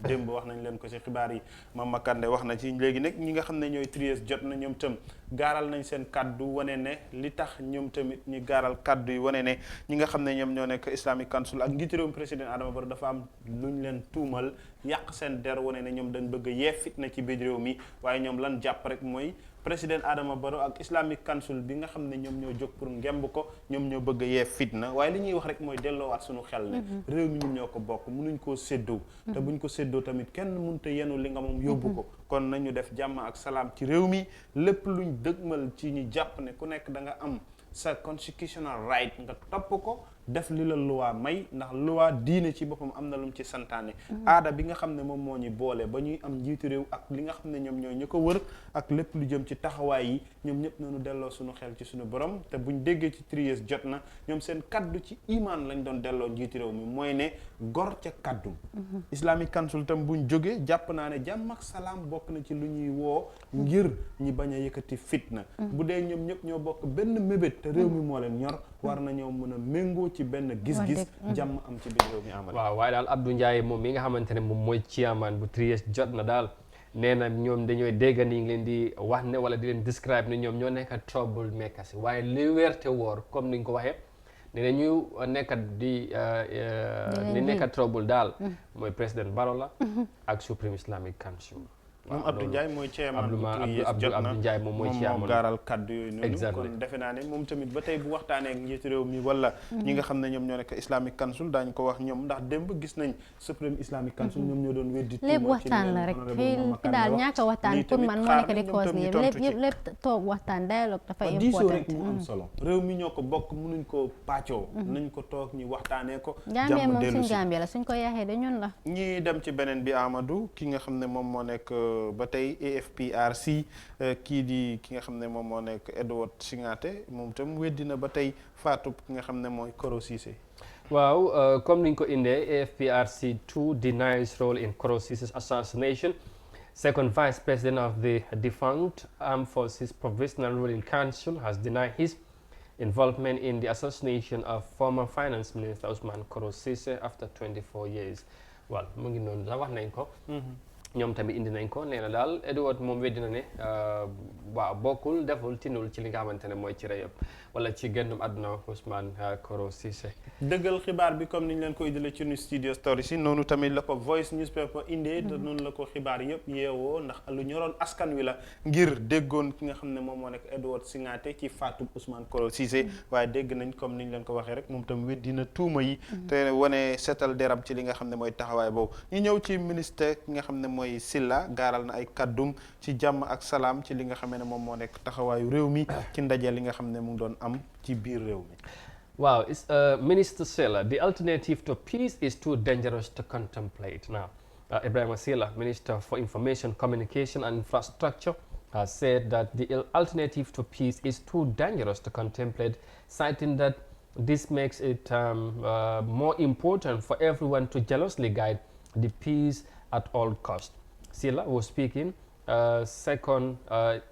démb wax nañ leen ko ci xibaar yi Mama Kande wax na ci léegi nag ñi nga xam ne ñooy 3 years jot na ñoom tam gaaral nañ seen kaddu wane ne li tax ñoom tamit ñi gaaral kaddu yi wane ne ñi nga xam ne ñoom ñoo nekk Islamic Council ak njiitu réewum président Adama Barrow dafa am luñ leen tuumal yàq seen der wane ne ñoom dañ bëgg a yee fitna ci biir réew mi waaye ñoom lan jàpp rek mooy président Adama Barrow ak Islamic Council bi nga xam ne ñoom ñoo jóg pour ngemb ko ñoom ñoo bëgg a yee fitna waaye li ñuy wax rek mooy delloowaat suñu xel ne réew mi ñun ñoo ko bokk mënuñ koo séddoo te buñ ko séddoo tamit kenn mënut a yenu li nga moom yóbbu ko kon nañu def jàmm ak salaam ci réew mi lépp luñ dëgmal ci ñu jàpp ne ku nekk da nga am sa constitutional right nga topp ko def li la loi may ndax loi diine ci boppam am na lu mu ci santaane aada bi nga xam ne moom moo ñu boole ba ñuy am njiitu réew ak li nga xam ne ñoom ñoo ñu ko wër ak lépp lu jëm ci taxawaay yi ñoom ñëpp nañu delloo suñu xel ci suñu borom te buñ déggee ci 3 years jot na ñoom seen kaddu ci iman lañ doon delloo njiitu réew mi mooy ne gor ca kaddu Islamic Council tam buñ jógee jàpp naa ne jàmm ak salaam bokk na ci lu ñuy woo ngir ñi bañ a yëkkati fitna bu dee ñoom ñëpp ñoo bokk benn mébét te réew mi moo leen ñor war na ñoo mën a méngoo ci benn gis-gis jàmm am ci biir réew mi amal waaw waaye daal Abdou Ndiaye moom mi nga xamante ne moom mooy chairman bu 3 years jot na daal nee na ñoom dañooy dégg ni ngi leen di wax ne wala di leen describe ne ñoom ñoo nekk trouble makers waaye li wér te wóor comme ni nga ko waxee nee na ñu nekkat di nekkat trouble daal mooy président Barrow la ak Supreme Islamic Council. moom Abdou Ndiaye mooy chairman Abdou Ndiaye moom mooy chairman moo gaaral kaddu yooyu noonu kon defe naa ne moom tamit ba tey bu waxtaanee ak njiitu réew mi wala ñi nga xam ne ñoom ñoo nekk Islamic Council daañu ko wax ñoom ndax démb gis nañ Supreme Islamic Council ñoom ñoo doon weddi lépp waxtaan la rek fi daal ñàkk a waxtaan pour man moo nekk di cause nii lépp toog waxtaan dialogue dafa diisoo important rek mu am solo réew mi ñoo ko bokk mënuñ ko pàccoo nañ ko toog ñu waxtaanee ko Gambia moom suñ Gambia la suñ ko yaaxee de ñun la ñi dem ci beneen bi Amadou ki nga xam ne moom moo nekk ba tey AFPRC kii di ki nga xam ne moom moo nekk Edward Singate moom itam weddina ba tey faatu ki nga xam ne mooy Koro Ceesay. waaw comme niñ ko indee AFPRC 2 denies role in Koro Ceesay's assassination. Second Vice President of the defunct Armed Forces Provisional Ruling Council has denied his involvement in the assassination of former Finance Minister Ousmane Koro Ceesay after 24 years. Well mu ngi noonu la wax nañ ko. ñoom tamit indi nañ ko nee na daal Edward moom weddi na ne waaw bokkul deful tinul ci li nga xamante ne mooy ci reyab wala ci génnum àdduna Ousmane Koro Ceesay. dëggal xibaar bi comme niñ leen ko indilee ci nu studio story si noonu tamit la ko Voice newspaper indee te noonu la ko xibaar yëpp yeewoo ndax lu ñoroon askan wi la ngir déggoon ki nga xam ne moom moo nekk Edward Singate ci faatu Ousmane Koro Ceesay waaye dégg nañ comme niñ leen ko waxee rek moom tam weddi na tuuma yi te wane seetal deram ci li nga xam ne mooy taxawaay boobu ñu ñëw ci ministère ki nga xam ne mooy Silla gaaral na ay kaddum ci jàmm ak salaam ci li nga xam ne moom moo nekk taxawaayu réew mi ci ndaje li nga xam ne mu ngi doon am ci biir réew mi. Wow, Minister Silla, the alternative to peace is too dangerous to contemplate. Now, Ibrahim Silla, Minister for Information, Communication and Infrastructure, has said that the alternative to peace is too dangerous to contemplate, citing that this makes it more important for everyone to jealously guide the peace at all costs. Silla was speaking second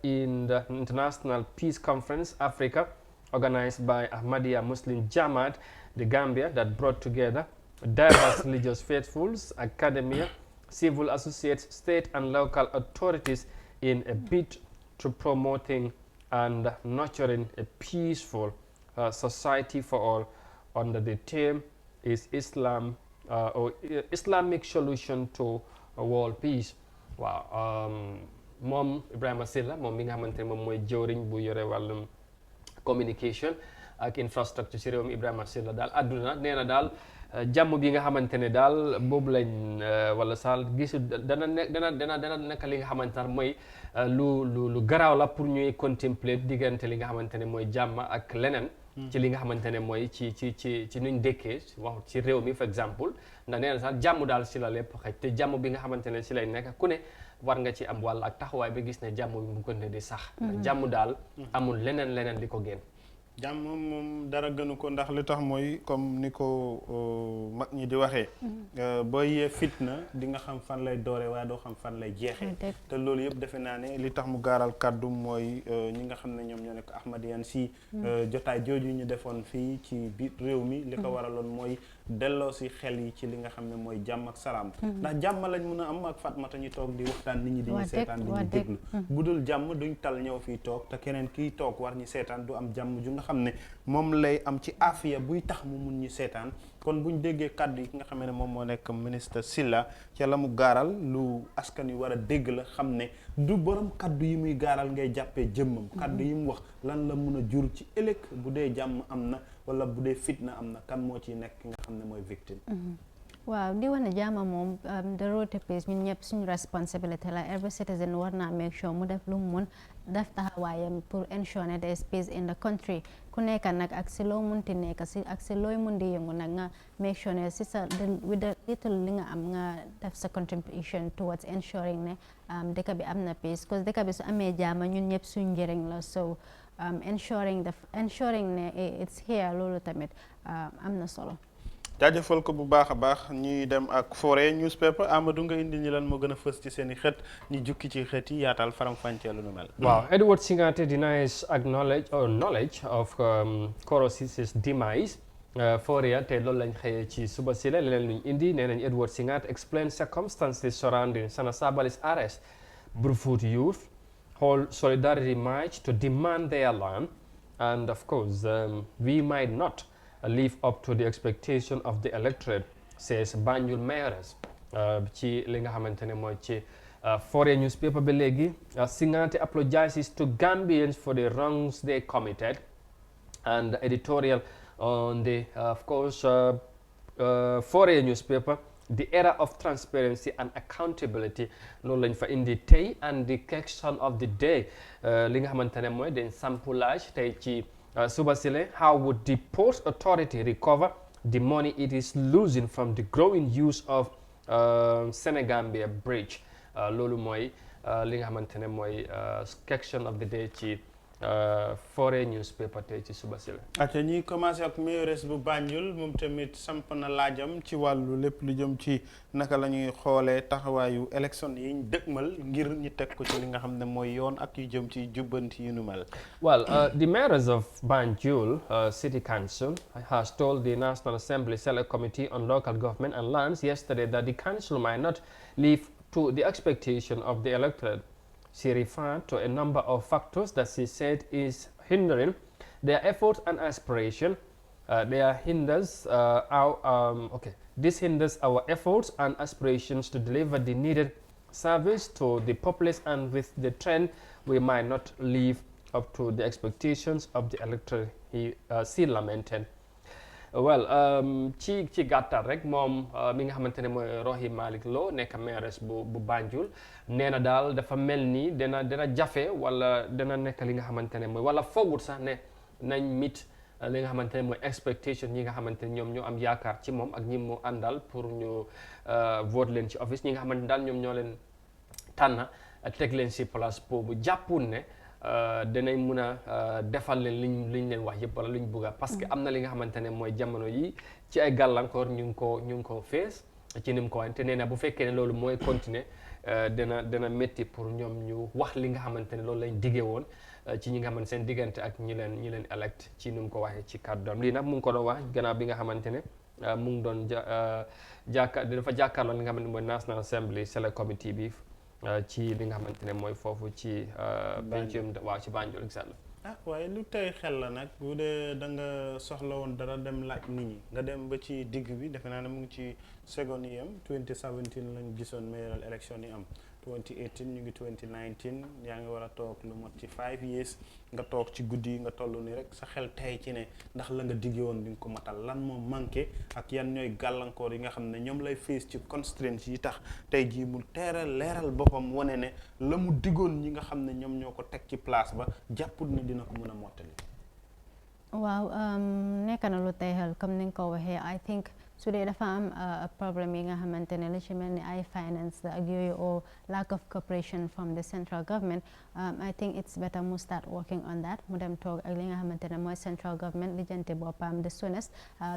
in the International Peace Conference, Africa, organized by Ahmadiyya Muslim Jamaat, the Gambia, that brought together diverse religious faithfuls, academia, civil associates, state and local authorities in a bid to promoting and nurturing a peaceful society for all under the theme is Islam or Islamic solution to world peace. Waaw moom Ibrahima Silla moom mi nga xamante ne moom mooy jëwriñ bu yore wàllum communication ak infrastructure ci réew mi Ibrahima Silla daal àdduna nee na daal jàmm bi nga xamante ne daal boobu lañ wala saal gisu dana nekk li nga xamante ne mooy lu garaaw la pour ñuy contempler diggante li nga xamante ne mooy jàmm ak leneen ci li nga xamante ne mooy ci nuñ dëkkee wax ci réew mi for exemple ndax nee na sax jàmm daal si la lépp xëj te jàmm bi nga xamante ne si lay nekk ku ne war nga ci am wàll ak taxawaay ba gis ne jàmm bi mu ko ne di sax jàmm daal amul leneen li ko génn jàmm moom dara gënu ko ndax li tax mooy comme ni ko mag ñi di waxee boo yee fitna di nga xam fan lay dooree waaye doo xam fan lay jeexee te loolu yëpp defe naa ne li tax mu gaaral kàddu mooy ñi nga xam ne ñoom ñoo nekk Ahmadiyyan si jotaay jooju ñu defoon fii ci biir réew mi li ko waraloon mooy delloo si xel yi ci li nga xam ne mooy jàmm ak salaam ndax jàmm lañ mën a am ak Fatmata ñu toog di waxtaan nit ñi di ñu seetaan di ñu déglu bu dul jàmm duñ tal ñëw fii toog te keneen kiy toog war ñu seetaan du am jàmm ju nga xam ne moom lay am ci afiya buy tax mu mun ñu seetaan kon buñ déggee kàddu yi ki nga xam ne moom moo nekk ministre Silla ca la mu gaaral lu askan yu war a dégg la xam ne du borom kàddu yi muy gaaral ngay jàppee jëmmam kàddu yi mu wax lan la mun a jur ci ëllëg bu dee jàmm am na wala bu dee fitna am na kan moo ciy nekk ki nga xam ne mooy victime waaw di wax ne jàmm moom the road to peace ñun ñëpp suñu responsibility la every citizen war naa make sure mu def lu mu mun def taxawaayam pour ensure ne there is peace in the country ku nekk nag ak si loo munti nekk si ak si looy mun di yëngu nag nga make sure ne si sa with the little li nga am nga def sa contribution towards ensuring ne dëkk bi am na peace parce que dëkk bi su amee jàmm ñun ñëpp suñu njëriñ la so ensuring ne it's here loolu tamit am na solo jaajëfal ko bu baax a baax ñuy dem ak Fore newspaper Amadou nga indi ñi lan moo gën a fës ci seen i xët ñu jukki ci xët yi yaatal faram-fàccee lu nu mel. Wow, Edward Singate denies knowledge of Koro Ceesay's demise. Fore te loolu lañ xëyee ci suba si la leneen luñ indi nee nañ Edward Singate explains circumstances surrounding Sana Sabel's arrest. Brufut youth hold solidarity march to demand their land and of course we might not live up to the expectation of the electorate, says Banjul Mayoress. Ci li nga xamante ne mooy ci foreign newspaper ba léegi Singate apologizes to Gambians for the wrongs they committed, and the editorial on the of course foreign newspaper, the era of transparency and accountability loolu lañ fa indi tey, and the question of the day li nga xamante ne mooy den samplage tey ci suba sile, how would the port authority recover the money it is losing from the growing use of Senegambia bridge. Loolu mooy li nga xamante ne mooy question of the day ci foreign newspaper tey ci suba si la. ate ñuy commencé ak mayoress bu Banjul moom tamit samp na laajam ci wàllu lépp lu jëm ci naka la ñuy xoolee taxawaayu élection yi ñu dëgmal ngir ñu teg ko ci li nga xam ne mooy yoon ak yu jëm ci jubbanti yu nu mel. Well, the mayoress of Banjul City Council has told the National Assembly Select Committee on Local Government and Lands yesterday that the council might not live to the expectation of the electorate. She referred to a number of factors that she said is hindering their efforts and aspiration. This hinders our efforts and aspirations to deliver the needed service to the populace, and with the trend, we might not live up to the expectations of the electorate, she lamented. Well, ci gàttal rek moom mi nga xamante ne mooy Rohey Malick Lowe nekk mayoress bu Banjul nee na daal dafa mel ni dana jafe wala dana nekk li nga xamante ne mooy wala foogut sax ne nañ mit li nga xamante ne mooy expectation ñi nga xamante ne ñoom ñoo am yaakaar ci moom ak ñi mu àndal pour ñu vote leen ci office ñi nga xamante ne daal ñoom ñoo leen tànn teg leen si place boobu jàppul ne danañ mun a defal leen liñ leen wax yëpp wala luñ bëgg parce que am na li nga xamante ne mooy jamono yi ci ay gàllankoor ñu ngi ko fees ci ni mu ko waxee te nee na bu fekkee ne loolu mooy continuer dana métti pour ñoom ñu wax li nga xamante ne loolu lañ diggee woon ci ñi nga xamante seen diggante ak ñi leen elect ci ni mu ko waxee ci kàddoom lii nag mu ngi ko doon wax gannaaw bi nga xamante ne mu ngi doon dafa jàkkaarloo li nga xamante ne mooy National Assembly Select Committee bi ci li nga xamante ne mooy foofu ci Banjul waaw ci Banjul exactement. waaye lu tey xel la nag bu dee da nga soxla woon dara dem laaj nit ñi nga dem ba ci digg bi defe naa ne mu ngi ci second yi am 2017 lañ gisoon mayoral election yi am 2018 ñu ngi 2019 yaa ngi war a toog lu mot ci 5 years nga toog ci guddi yi nga toll ni rek sa xel tey ci ne ndax la nga digge woon di nga ko matal lan moo manqué ak yan ñooy gàllankoor yi nga xam ne ñoom lay face ci constraints yi tax tey jii mu leeral boppam wane ne la mu diggoon ñi nga xam ne ñoom ñoo ko teg ci place ba jàpput ne dina ko mën a mottali. waaw nekk na lu tey xel comme ni nga ko waxee I think su dee dafa am problème yi nga xamante ne li ci mel ni ay finance la ak yooyu or lack of cooperation from the central government I think it's better mu start working on that mu dem toog ak li nga xamante ne mooy central government lijjanti boppam the soonest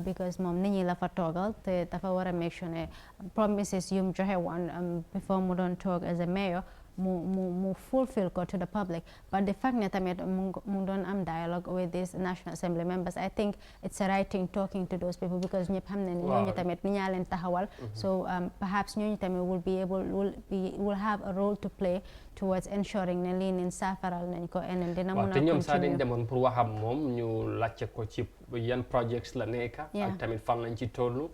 because moom nit ñi la fa toogal te dafa war a make sure ne promises yum joxe woon before mu doon toog as a mayor mu fulfill ko to the public but the fact ne tamit mu doon am dialogue with these National Assembly members I think it's a right thing talking to those people because ñëpp xam ne ñooñu tamit ni ñaa leen taxawal so perhaps ñooñu tamit will have a role to play towards ensuring ne lii nin saafaral nañ ko enen dina mun a te ñoom sax dañ demoon pour waxam moom ñu laajte ko ci yan projects la nekk ak tamit fan lañ ci tollu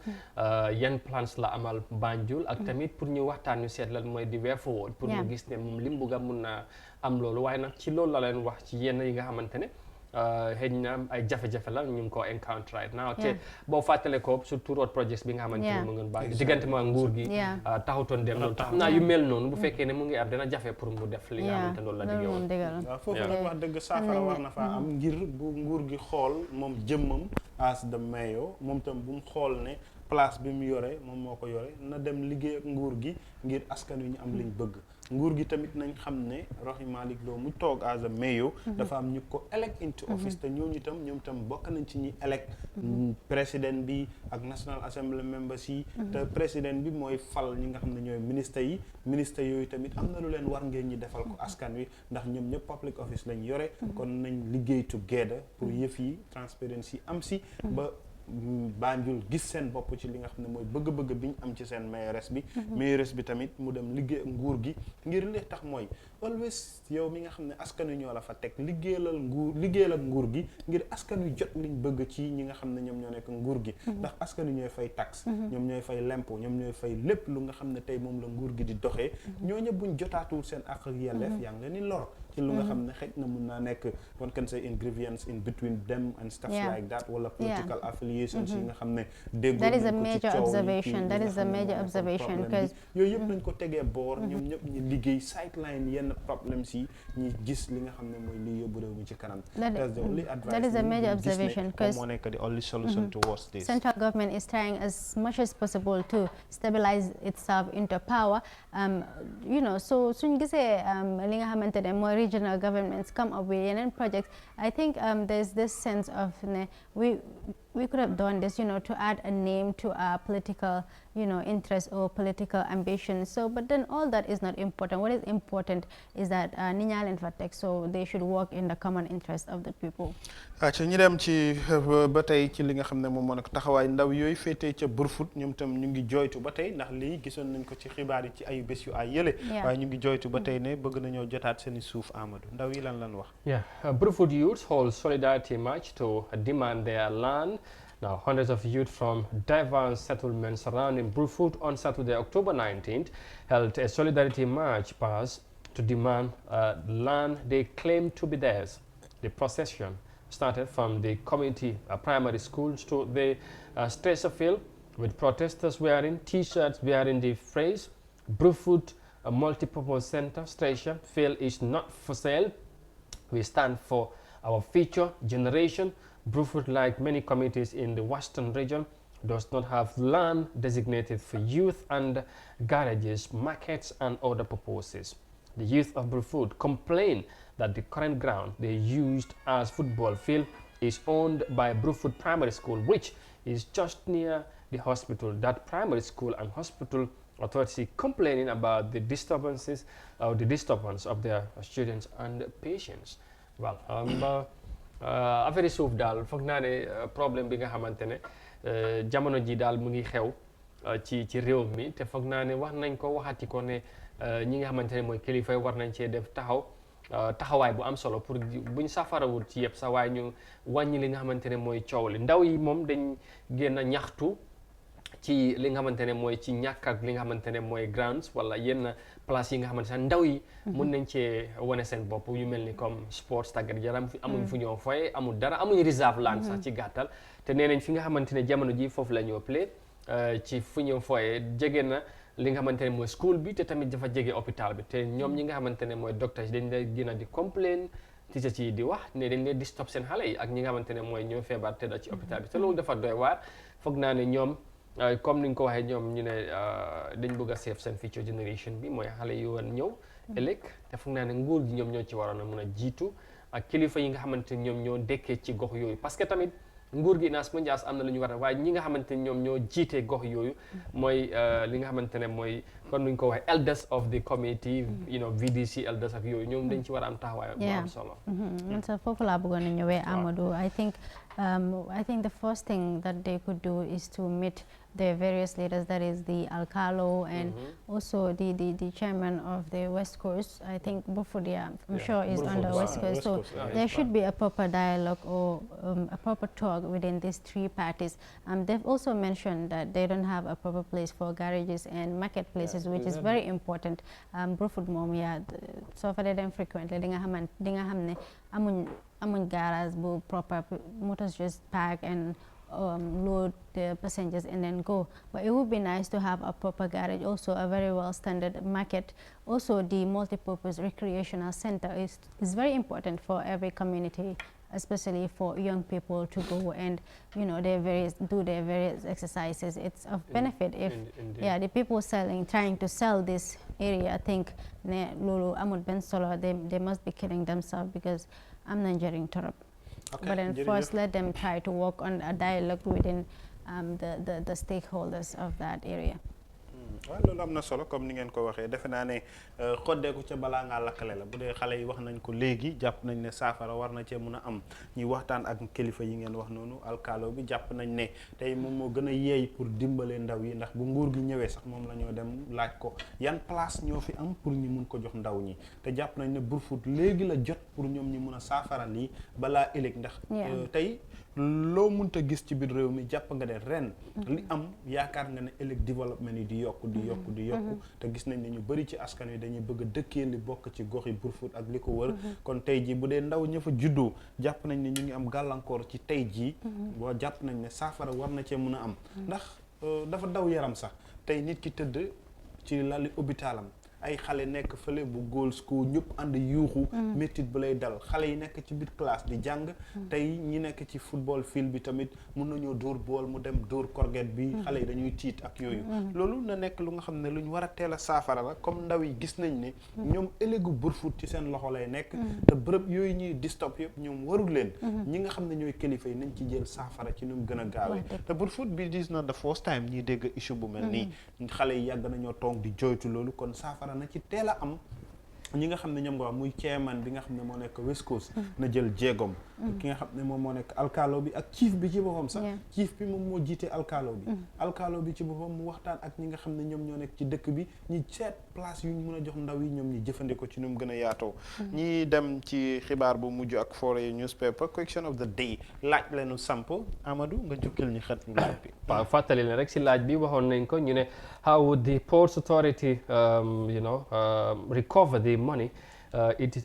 yan plans la amal Banjul ak tamit pour ñu waxtaan ñu seet lan mooy di way forward pour ñu gis ne moom li mu bëgg a mun na am loolu waaye nag ci loolu la leen wax ci yenn yi nga xamante ne xëy na ay jafe-jafe la ñu ngi ko encounter right now te boo fàttale ko surtout road projects bi nga xamante ne mu ngeen baax diggante ma nguur gi taxutoon dem loolu tax naa yu mel noonu bu fekkee ne mu ngi am dina jafe pour mu def li nga xamante ne loolu la diggee woon waaw foofu nag wax dëgg saafara war na faa am ngir bu nguur gi xool moom jëmmam as the mayor moom tam bu mu xool ne place bi mu yore moom moo ko yore na dem liggéey ak nguur gi ngir askan wi ñu am liñ bëgg nguur gi tamit nañ xam ne Rohey Malick Lowe mu toog as a mayor dafa am ñu ko elect into office te ñooñu tam ñoom tam bokk nañ ci ñi elect président bi ak National Assembly members yi te président bi mooy fal ñi nga xam ne ñooy ministre yooyu tamit am na lu leen war ngeen ñi defal ko askan wi ndax ñoom ñëpp public office lañ yore kon nañ liggéey together pour yëf yi transparency am si ba Banjul gis seen bopp ci li nga xam ne mooy bëgg-bëgg bi ñu am ci seen mayoress bi mayoress bi tamit mu dem liggéey nguur gi ngir li tax mooy always yow mi nga xam ne askan wi ñoo la fa teg liggéeyal ak nguur gi ngir askan wi jot liñ bëgg ci ñi nga xam ne ñoom ñoo nekk nguur gi ndax askan wi ñooy fay taxe ñoom ñooy fay l'impôt ñoom ñooy fay lépp lu nga xam ne tey moom la nguur gi di doxee ñooñu buñ jotaatul seen ak yelleef yaa ngi leen di lor ci lu nga xam ne xëj na mun naa nekk one can say ingredients in between them and stuff like that wala political affiliations yi nga xam ne déggoo that is a nañ ko ci major coow observation that is a major observation because yooyu yëpp nañ ko tegee boor ñoom ñëpp ñu liggéey sideline yenn problems yi ñi gis li nga xam ne mooy li yóbbu réew mi ci kanam that's the only advice that is a major observation because moo nekk the only solution towards this central government is trying as much as possible to stabilize itself into power you know so suñ gisee li nga xamante ne mooy regional governments come up with yeneen projects I think there's this sense of we could have done this, you know, to add a name to our political, you know, interest or political ambition. So, but then all that is not important. What is important is that Ninyal Fatek, so they should work in the common interest of the people. ci ñu dem ci ba tey ci li nga xam ne moom moo nekk taxawaay ndaw yooyu féetee ca Brufut ñoom tam ñu ngi jooytu ba tey ndax lii gisoon nañ ko ci xibaar yi ci ay bés yu ay yële waaye ñu ngi jooytu ba tey ne bëgg nañoo jotaat seen i suuf Amadou ndaw yi lan wax Brufut youths hold solidarity march to demand their land. Now, hundreds of youth from diverse settlements surrounding Brufut on Saturday, October 19th, held a solidarity march past to demand land they claim to be theirs. The procession started from the community primary schools to the Stretcher field, with protesters wearing T-shirts bearing the phrase, Brufut Multipurpose Center Stretcher field is not for sale. We stand for our future generation. Brufut, like many communities in the western region, does not have land designated for youth and garages, markets and other purposes. The youth of Brufut complain that the current ground they used as football field is owned by Brufut Primary School, which is just near the hospital. That primary school and hospital authority complaining about the disturbances or the disturbance of their students and patients. Well, affaire suuf daal foog naa ne problème bi nga xamante ne jamono ji daal mu ngi xew ci réew mi te foog naa ne wax nañ ko waxati ko ne ñi nga xamante ne mooy kilifa war nañ cee def taxawaay bu am solo pour buñ safarawul ci yëpp sax waaye ñu wàññi li nga xamante ne mooy coow li ndaw yi moom dañ génn a ñaxtu ci li nga xamante ne mooy ci ñàkk ak li nga xamante ne mooy grounds wala yenn place yi nga xamante ne ndaw yi mun nañ cee wane seen bopp yu mel ni comme sports tàggat yaram amuñ fu ñoo foye amul dara amuñ reserve land sax ci gàttal te nee nañ fi nga xamante ne jamono ji foofu la ñoo play ci fu ñoo foye jege na li nga xamante ne mooy school bi te tamit dafa jege hôpital bi te ñoom ñi nga xamante ne mooy docteurs dañ lay gën a di complain teacher ci di wax ne dañ leen di stop seen xale yi ak ñi nga xamante ne mooy ñoo feebar te da ci hôpital bi te loolu dafa doy waar foog naa ne ñoom comme ni nga ko waxee ñoom ñu ne dañ bëgg a save seen future generation bi mooy xale yu woon ñëw ëllëg te foog naa ne nguur gi ñoom ñoo ci waroon a mun a jiitu ak kilifa yi nga xamante ne ñoom ñoo dekkee ci gox yooyu parce que tamit nguur gi naas mondias am na lu ñu war a waaye ñi nga xamante ne ñoom ñoo jiitee gox yooyu mooy li nga xamante ne mooy kon nuñ ko waxee elders of the community you know VDC elders ak yooyu ñoom dañ ci war a am taxawaay bu am solo man sax foofu laa bëggoon a ñëwee Amadou I think the first thing that they could do is to meet the various leaders, that is the Alcalo and also the chairman of the West Coast. I think Brufut, I'm sure is on the West Coast. So there should be a proper dialogue or a proper talk within these three parties. They've also mentioned that they don't have a proper place for garages and marketplaces, which is very important. Brufut moom so for them frequently di nga xam ne amuñ garage bu proper, motors just park and load the passengers and then go. But it would be nice to have a proper garage, also a very well standard market. Also the multi-purpose recreational center is very important for every community, especially for young people to go and do their various exercises. It's of benefit if the people trying to sell this area think ne lulu amul ben solo, they must be kidding themselves because I'm not getting torop. Okay, but then first let them try to work on a dialogue within the stakeholders of that area. waaw loolu am na solo comme ni ngeen ko waxee defe naa ne xoddeeku ca balaa ngaa lakkale la bu dee xale yi wax nañ ko léegi jàpp nañ ne saafara war na cee mun a am ñuy waxtaan ak kilifa yi ngeen wax noonu alkaalo bi jàpp nañ ne tey moom moo gën a yeey pour dimbale ndaw yi ndax bu nguur gi ñëwee sax moom la ñoo dem laaj ko yan place ñoo fi am pour ñu mun ko jox ndaw ñi te jàpp nañ ne Brufut léegi la jot pour ñoom ñu mun a saafara lii balaa ëllëg ndax tey loo munta gis ci biir réew mi jàpp nga ne ren li am yaakaar nga ne ëllëg développement yi di yokku te gis nañ ne ñu bëri ci askan wi dañuy bëgg a dëkkee li bokk ci gox yi Brufut ak li ko wër kon tey jii bu dee ndaw ña fa juddoo jàpp nañ ne ñu ngi am gàllankoor ci tey jii boo jàpp nañ ne saafara war na cee mun a am ndax dafa daw yaram sax tey nit ki tëdd ci lali hôpitalam ay xale nekk fële bu góol school ñëpp ànd yuuxu métit bu lay dal xale yi nekk ci biir classe di jàng tey ñi nekk ci football field bi tamit mun nañoo dóor bool mu dem dóor korget bi xale yi dañuy tiit ak yooyu loolu na nekk lu nga xam ne lu ñu war a teel a saafara la comme ndaw yi gis nañ ne ñoom ëllëgu Brufut ci seen loxo lay nekk te bërëb yooyu ñuy distop yëpp ñoom warul leen ñi nga xam ne ñooy kilifa yi nañ ci jël saafara ci nu mu gën a gaawee te Brufut bi dis not the first time ñiy dégg issue bu mel nii xale yi yàgg nañoo toog di joytu loolu kon saafara na ci teel a am ñi nga xam ne ñoom nga wax muy chairman bi nga xam ne moo nekk West Coast na jël jéegom ki nga xam ne moom moo nekk alkaalo bi ak chief bi ci boppam sax chief bi moom moo jiite alkaalo bi ci boppam mu waxtaan ak ñi nga xam ne ñoom ñoo nekk ci dëkk bi ñi seet place yu ñu mën a jox ndaw yi ñoom ñi jëfandikoo ci nu mu gën a yaatoo ñi dem ci xibaar bu mujj ak Foreign newspaper question of the day laaj leenu samp Amadou nga jukkil ñu xet ñu laaj bi waaw fàttali ne rek si laaj bi waxoon nañ ko ñu ne how would the Ports Authority recover the money it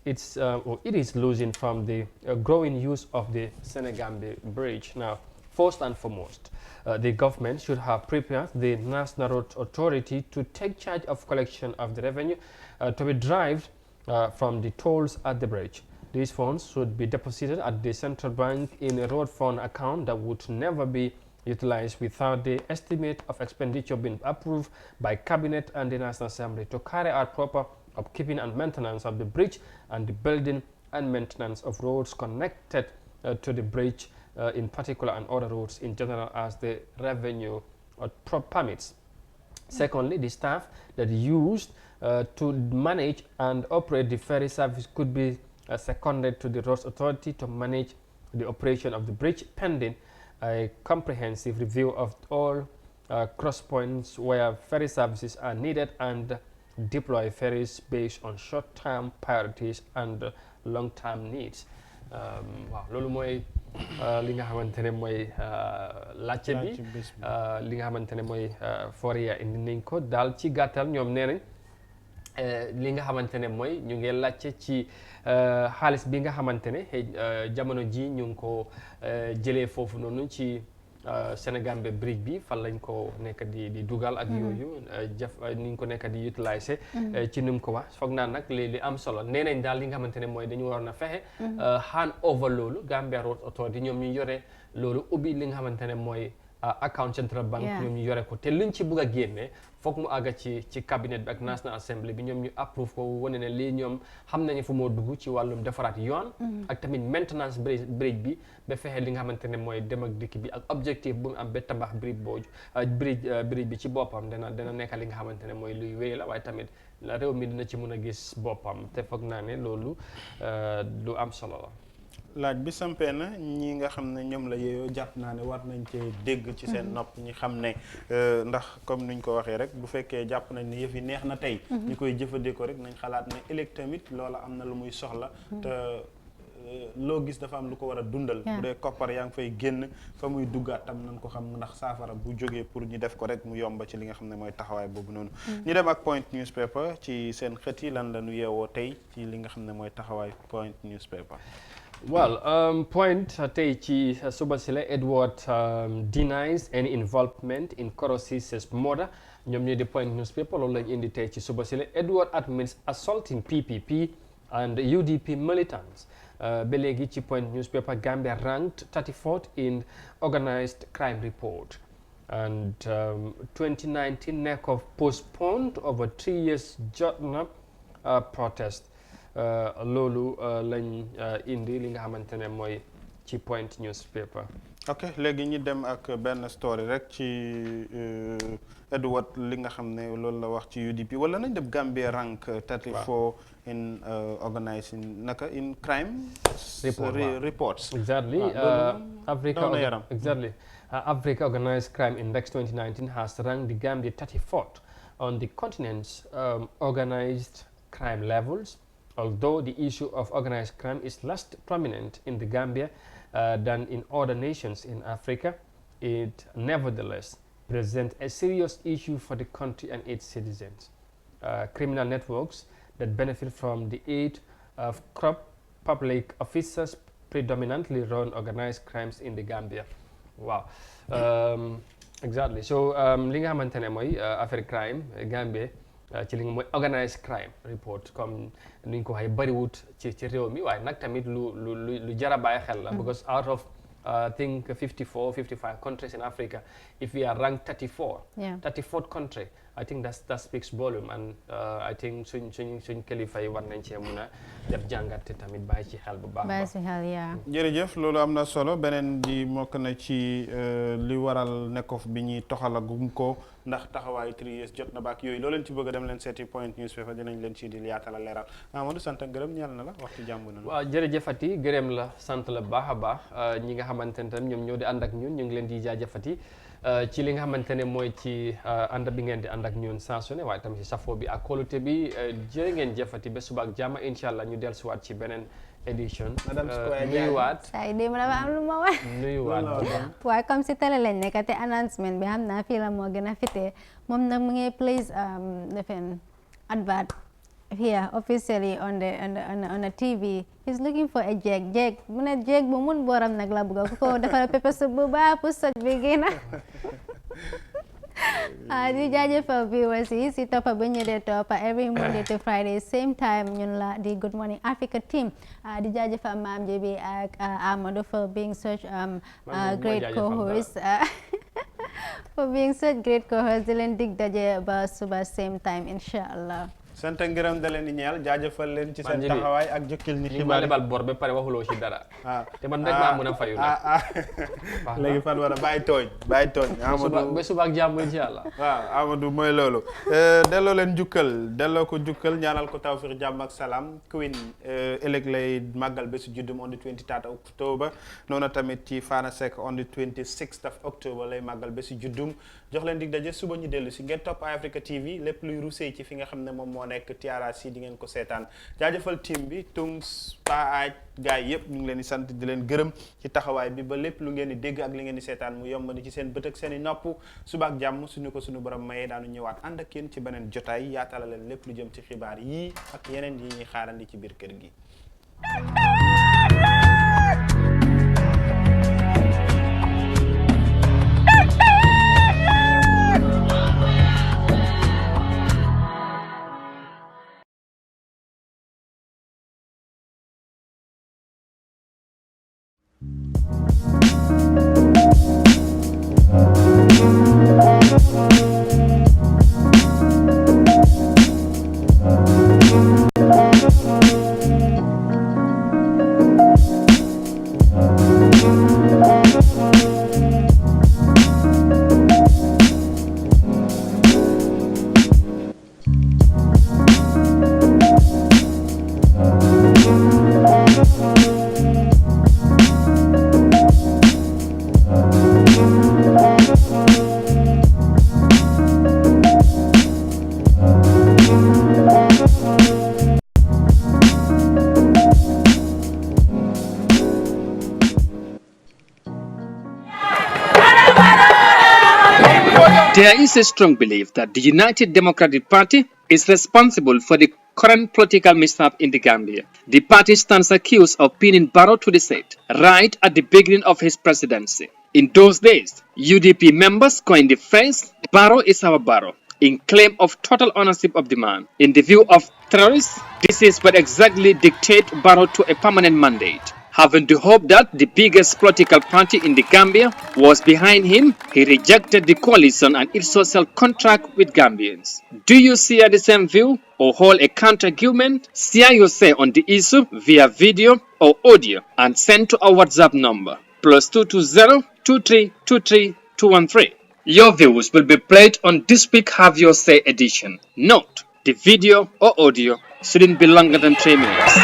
is losing from the growing use of the Senegambia Bridge. Now, first and foremost, the government should have prepared the National Road Authority to take charge of collection of the revenue to be derived from the tolls at the bridge. These funds should be deposited at the central bank in a road fund account that would never be utilized without the estimate of expenditure being approved by Cabinet and the National Assembly to carry out proper upkeeping and maintenance of the bridge and the building and maintenance of roads connected to the bridge in particular and other roads in general as the revenue permits. Secondly, the staff that used to manage and operate the ferry service could be seconded to the Roads Authority to manage the operation of the bridge pending a comprehensive review of all cross points where ferry services are needed and deploy ferries based on short-term priorities and long-term needs. waaw loolu mooy li nga xamante ne mooy laajte bi li nga xamante ne mooy Foria indi nañ ko daal ci gàttal ñoom nee nañ li nga xamante ne mooy ñu ngi laajte ci xaalis bi nga xamante ne jamono ji ñu ngi ko jëlee foofu noonu ci Senegambia bridge bi fan lañ ko nekk di dugal ak yooyu ni ñu ko nekk di utiliser ci ni mu ko wax foog naa nag li am solo nee nañ daal li nga xamante ne mooy dañu waroon a fexe hand over loolu Gambia Road Authority ñoom ñu yore loolu ubbi li nga xamante ne mooy account central bank ñoom ñu yore ko te luñ ci bëgg a génne foog mu àgga ci cabinet bi ak National Assembly bi ñoom ñu approuve ko wane ne lii ñoom xam nañu fu moo dugg ci wàllum defaraat yoon ak tamit maintenance bridge bi ba fexe li nga xamante ne mooy dem ak dikk bi ak objectif bu mu am ba tabax bridge bi ci boppam dana nekk li nga xamante ne mooy luy wéy la waaye tamit réew mi dina ci mën a gis boppam te foog naa ne loolu lu am solo la laaj bi sampee na ñi nga xam ne ñoom la yeeyoo jàpp naa ne war nañ cee dégg ci seen nopp ñi xam ne ndax comme nuñ ko waxee rek bu fekkee jàpp nañ ne yëf yi neex na tey ñi koy jëfandikoo rek nañ xalaat ne ëllëg tamit loola am na lu muy soxla te loo gis dafa am lu ko war a dundal bu dee koppar yaa ngi fay génn fa muy duggaat tam nañ ko xam ndax saafara bu jógee pour ñu def ko rek mu yomba ci li nga xam ne mooy taxawaay boobu noonu ñu dem ak Point Newspaper ci seen xët yi lan la ñu yeewoo tey ci li nga xam ne mooy taxawaay Point Newspaper Well, Point tey ci suba si la Edward denies any involvement in Korosis's murder ñoom ñoo di Point Newspaper loolu lañ indi tey ci suba si la Edward admits assaulting PPP and UDP militants ba léegi ci Point Newspaper Gambia ranked 34th in organized crime report and 2019 NECOF postponed over 3 years Jotna protest loolu lañ indi li nga xamante ne mooy ci Point Newspaper ok léegi ñu dem ak benn story rek ci Edward li nga xam ne loolu la wax ci UDP wala nañ def Gambia rank 34 in organizing naka in crime reports. Exactly. Africa Organized Crime Index 2019 has ranked the Gambia 34th on the continent's organized crime levels. Although the issue of organized crime is less prominent in the Gambia than in other nations in Africa, it nevertheless presents a serious issue for the country and its citizens. Criminal networks that benefit from the aid of corrupt public officers predominantly run organized crimes in the Gambia. Wow. Exactly. So li nga xamante ne mooy affaire crime Gambia ci li nga mooy organized crime report comme ni ñu ko waxee bariwut ci réew mi waaye nag tamit lu jar a bàyyi xel la because out of I think 55 countries in Africa, if we are ranked 34th country, I think that speaks volume, and I think suñ kilifa yi war nañ cee mun a def jàngat te tamit bàyyi ci xel bu baax. bàyyi ci xel yaa. jërëjëf loolu am na solo beneen di mokk na ci li waral nekkof bi ñuy toxalagum ko ndax taxawaayu 3 years jot na baak yooyu loo leen ci bëgg a dem leen seeti point news fa dinañ leen ci di yaatal a leeral Amadou sant ak gërëm ñeel na la waxtu jàmm na. waaw jërëjëfati gërëm la sant la baax a baax ñi nga xamante ne tam ñoom ñoo di ànd ak ñun ñu ngi leen di jaajëfati ci li nga xamante ne mooy ci ànd bi ngeen di ànd ak ñun saa su ne waaye tamit si safoo bi ak kóolute bi jërë ngeen jëfati ba suba ak jàmm incha allah ñu dellusiwaat ci beneen édition. nuyuwaat. saa yi démb dafa am lu ma wax. nuyuwaat. waaye comme si télé lañ nekk te announcement bi xam naa fii la moo gën a fitee moom nag mu ngi place defen advert here officially on the TV. He's looking for a jeg mu ne jeg bu mun booram nag la bëgg ku ko defal pepper soup bu baax pour soj bi gën di jaajëfal viewers yi si toppa bi ñu dee toppa every Monday to Friday same time ñun la di Good Morning Africa team di jaajëfal Maam Jebi ak Amadou for being such great co-host for being such great co-host di leen dig daje ba suba same time inshallah. sant ngërëm da leen di ñeel jaajëfal leen ci seen taxawaay ak jukkil ni xibaar lebal bor ba pare waxuloo ci dara te man rek maa mën a fayu nag léegi fan war a bàyyi tooñ Amadou ba suba ak jàmm insha Allah waaw Amadou mooy loolu delloo leen delloo ko jukkal ñaanal ko tawfiq jàmm ak salaam Queen ëllëg lay màggal bésu juddum on the 23rd October noonu tamit ci Fana Seck on the 26th of October lay màggal bésu juddum jox leen dig daje suba ñu dellu si ngeen topp Africa TV lépp luy rusee ci fi nga xam ne moom moo nekk TRRC di ngeen ko seetaan jaajëfal team bi Tungs Paa gaay yëpp ñu ngi leen di sant di leen gërëm ci taxawaay bi ba lépp lu ngeen di dégg ak li ngeen di seetaan mu yomb di ci seen bët ak seen i nopp suba ak jàmm suñu ko suñu borom mayee daanu ñëwaat ànd ak yéen ci beneen jotaay yaatala leen lépp lu jëm ci xibaar yii ak yeneen yi ñuy xaarandi ci biir kër gi. There is a strong belief that the United Democratic Party is responsible for the current political mishap in the Gambia. The party stands accused of pinning Barrow to the seat right at the beginning of his presidency. In those days, UDP members coined the phrase, "Barrow is our Barrow," in claim of total ownership of the man. In the view of terrorists, this is what exactly dictates Barrow to a permanent mandate. Having the hope that the biggest political party in the Gambia was behind him, he rejected the coalition and its social contract with Gambians. Do you share the same view or hold a counter-argument? Share your say on the issue via video or audio and send to our WhatsApp number +220 2323213. Your views will be played on This Week Have Your Say edition. Note: the video or audio shouldn't be longer than 3 minutes.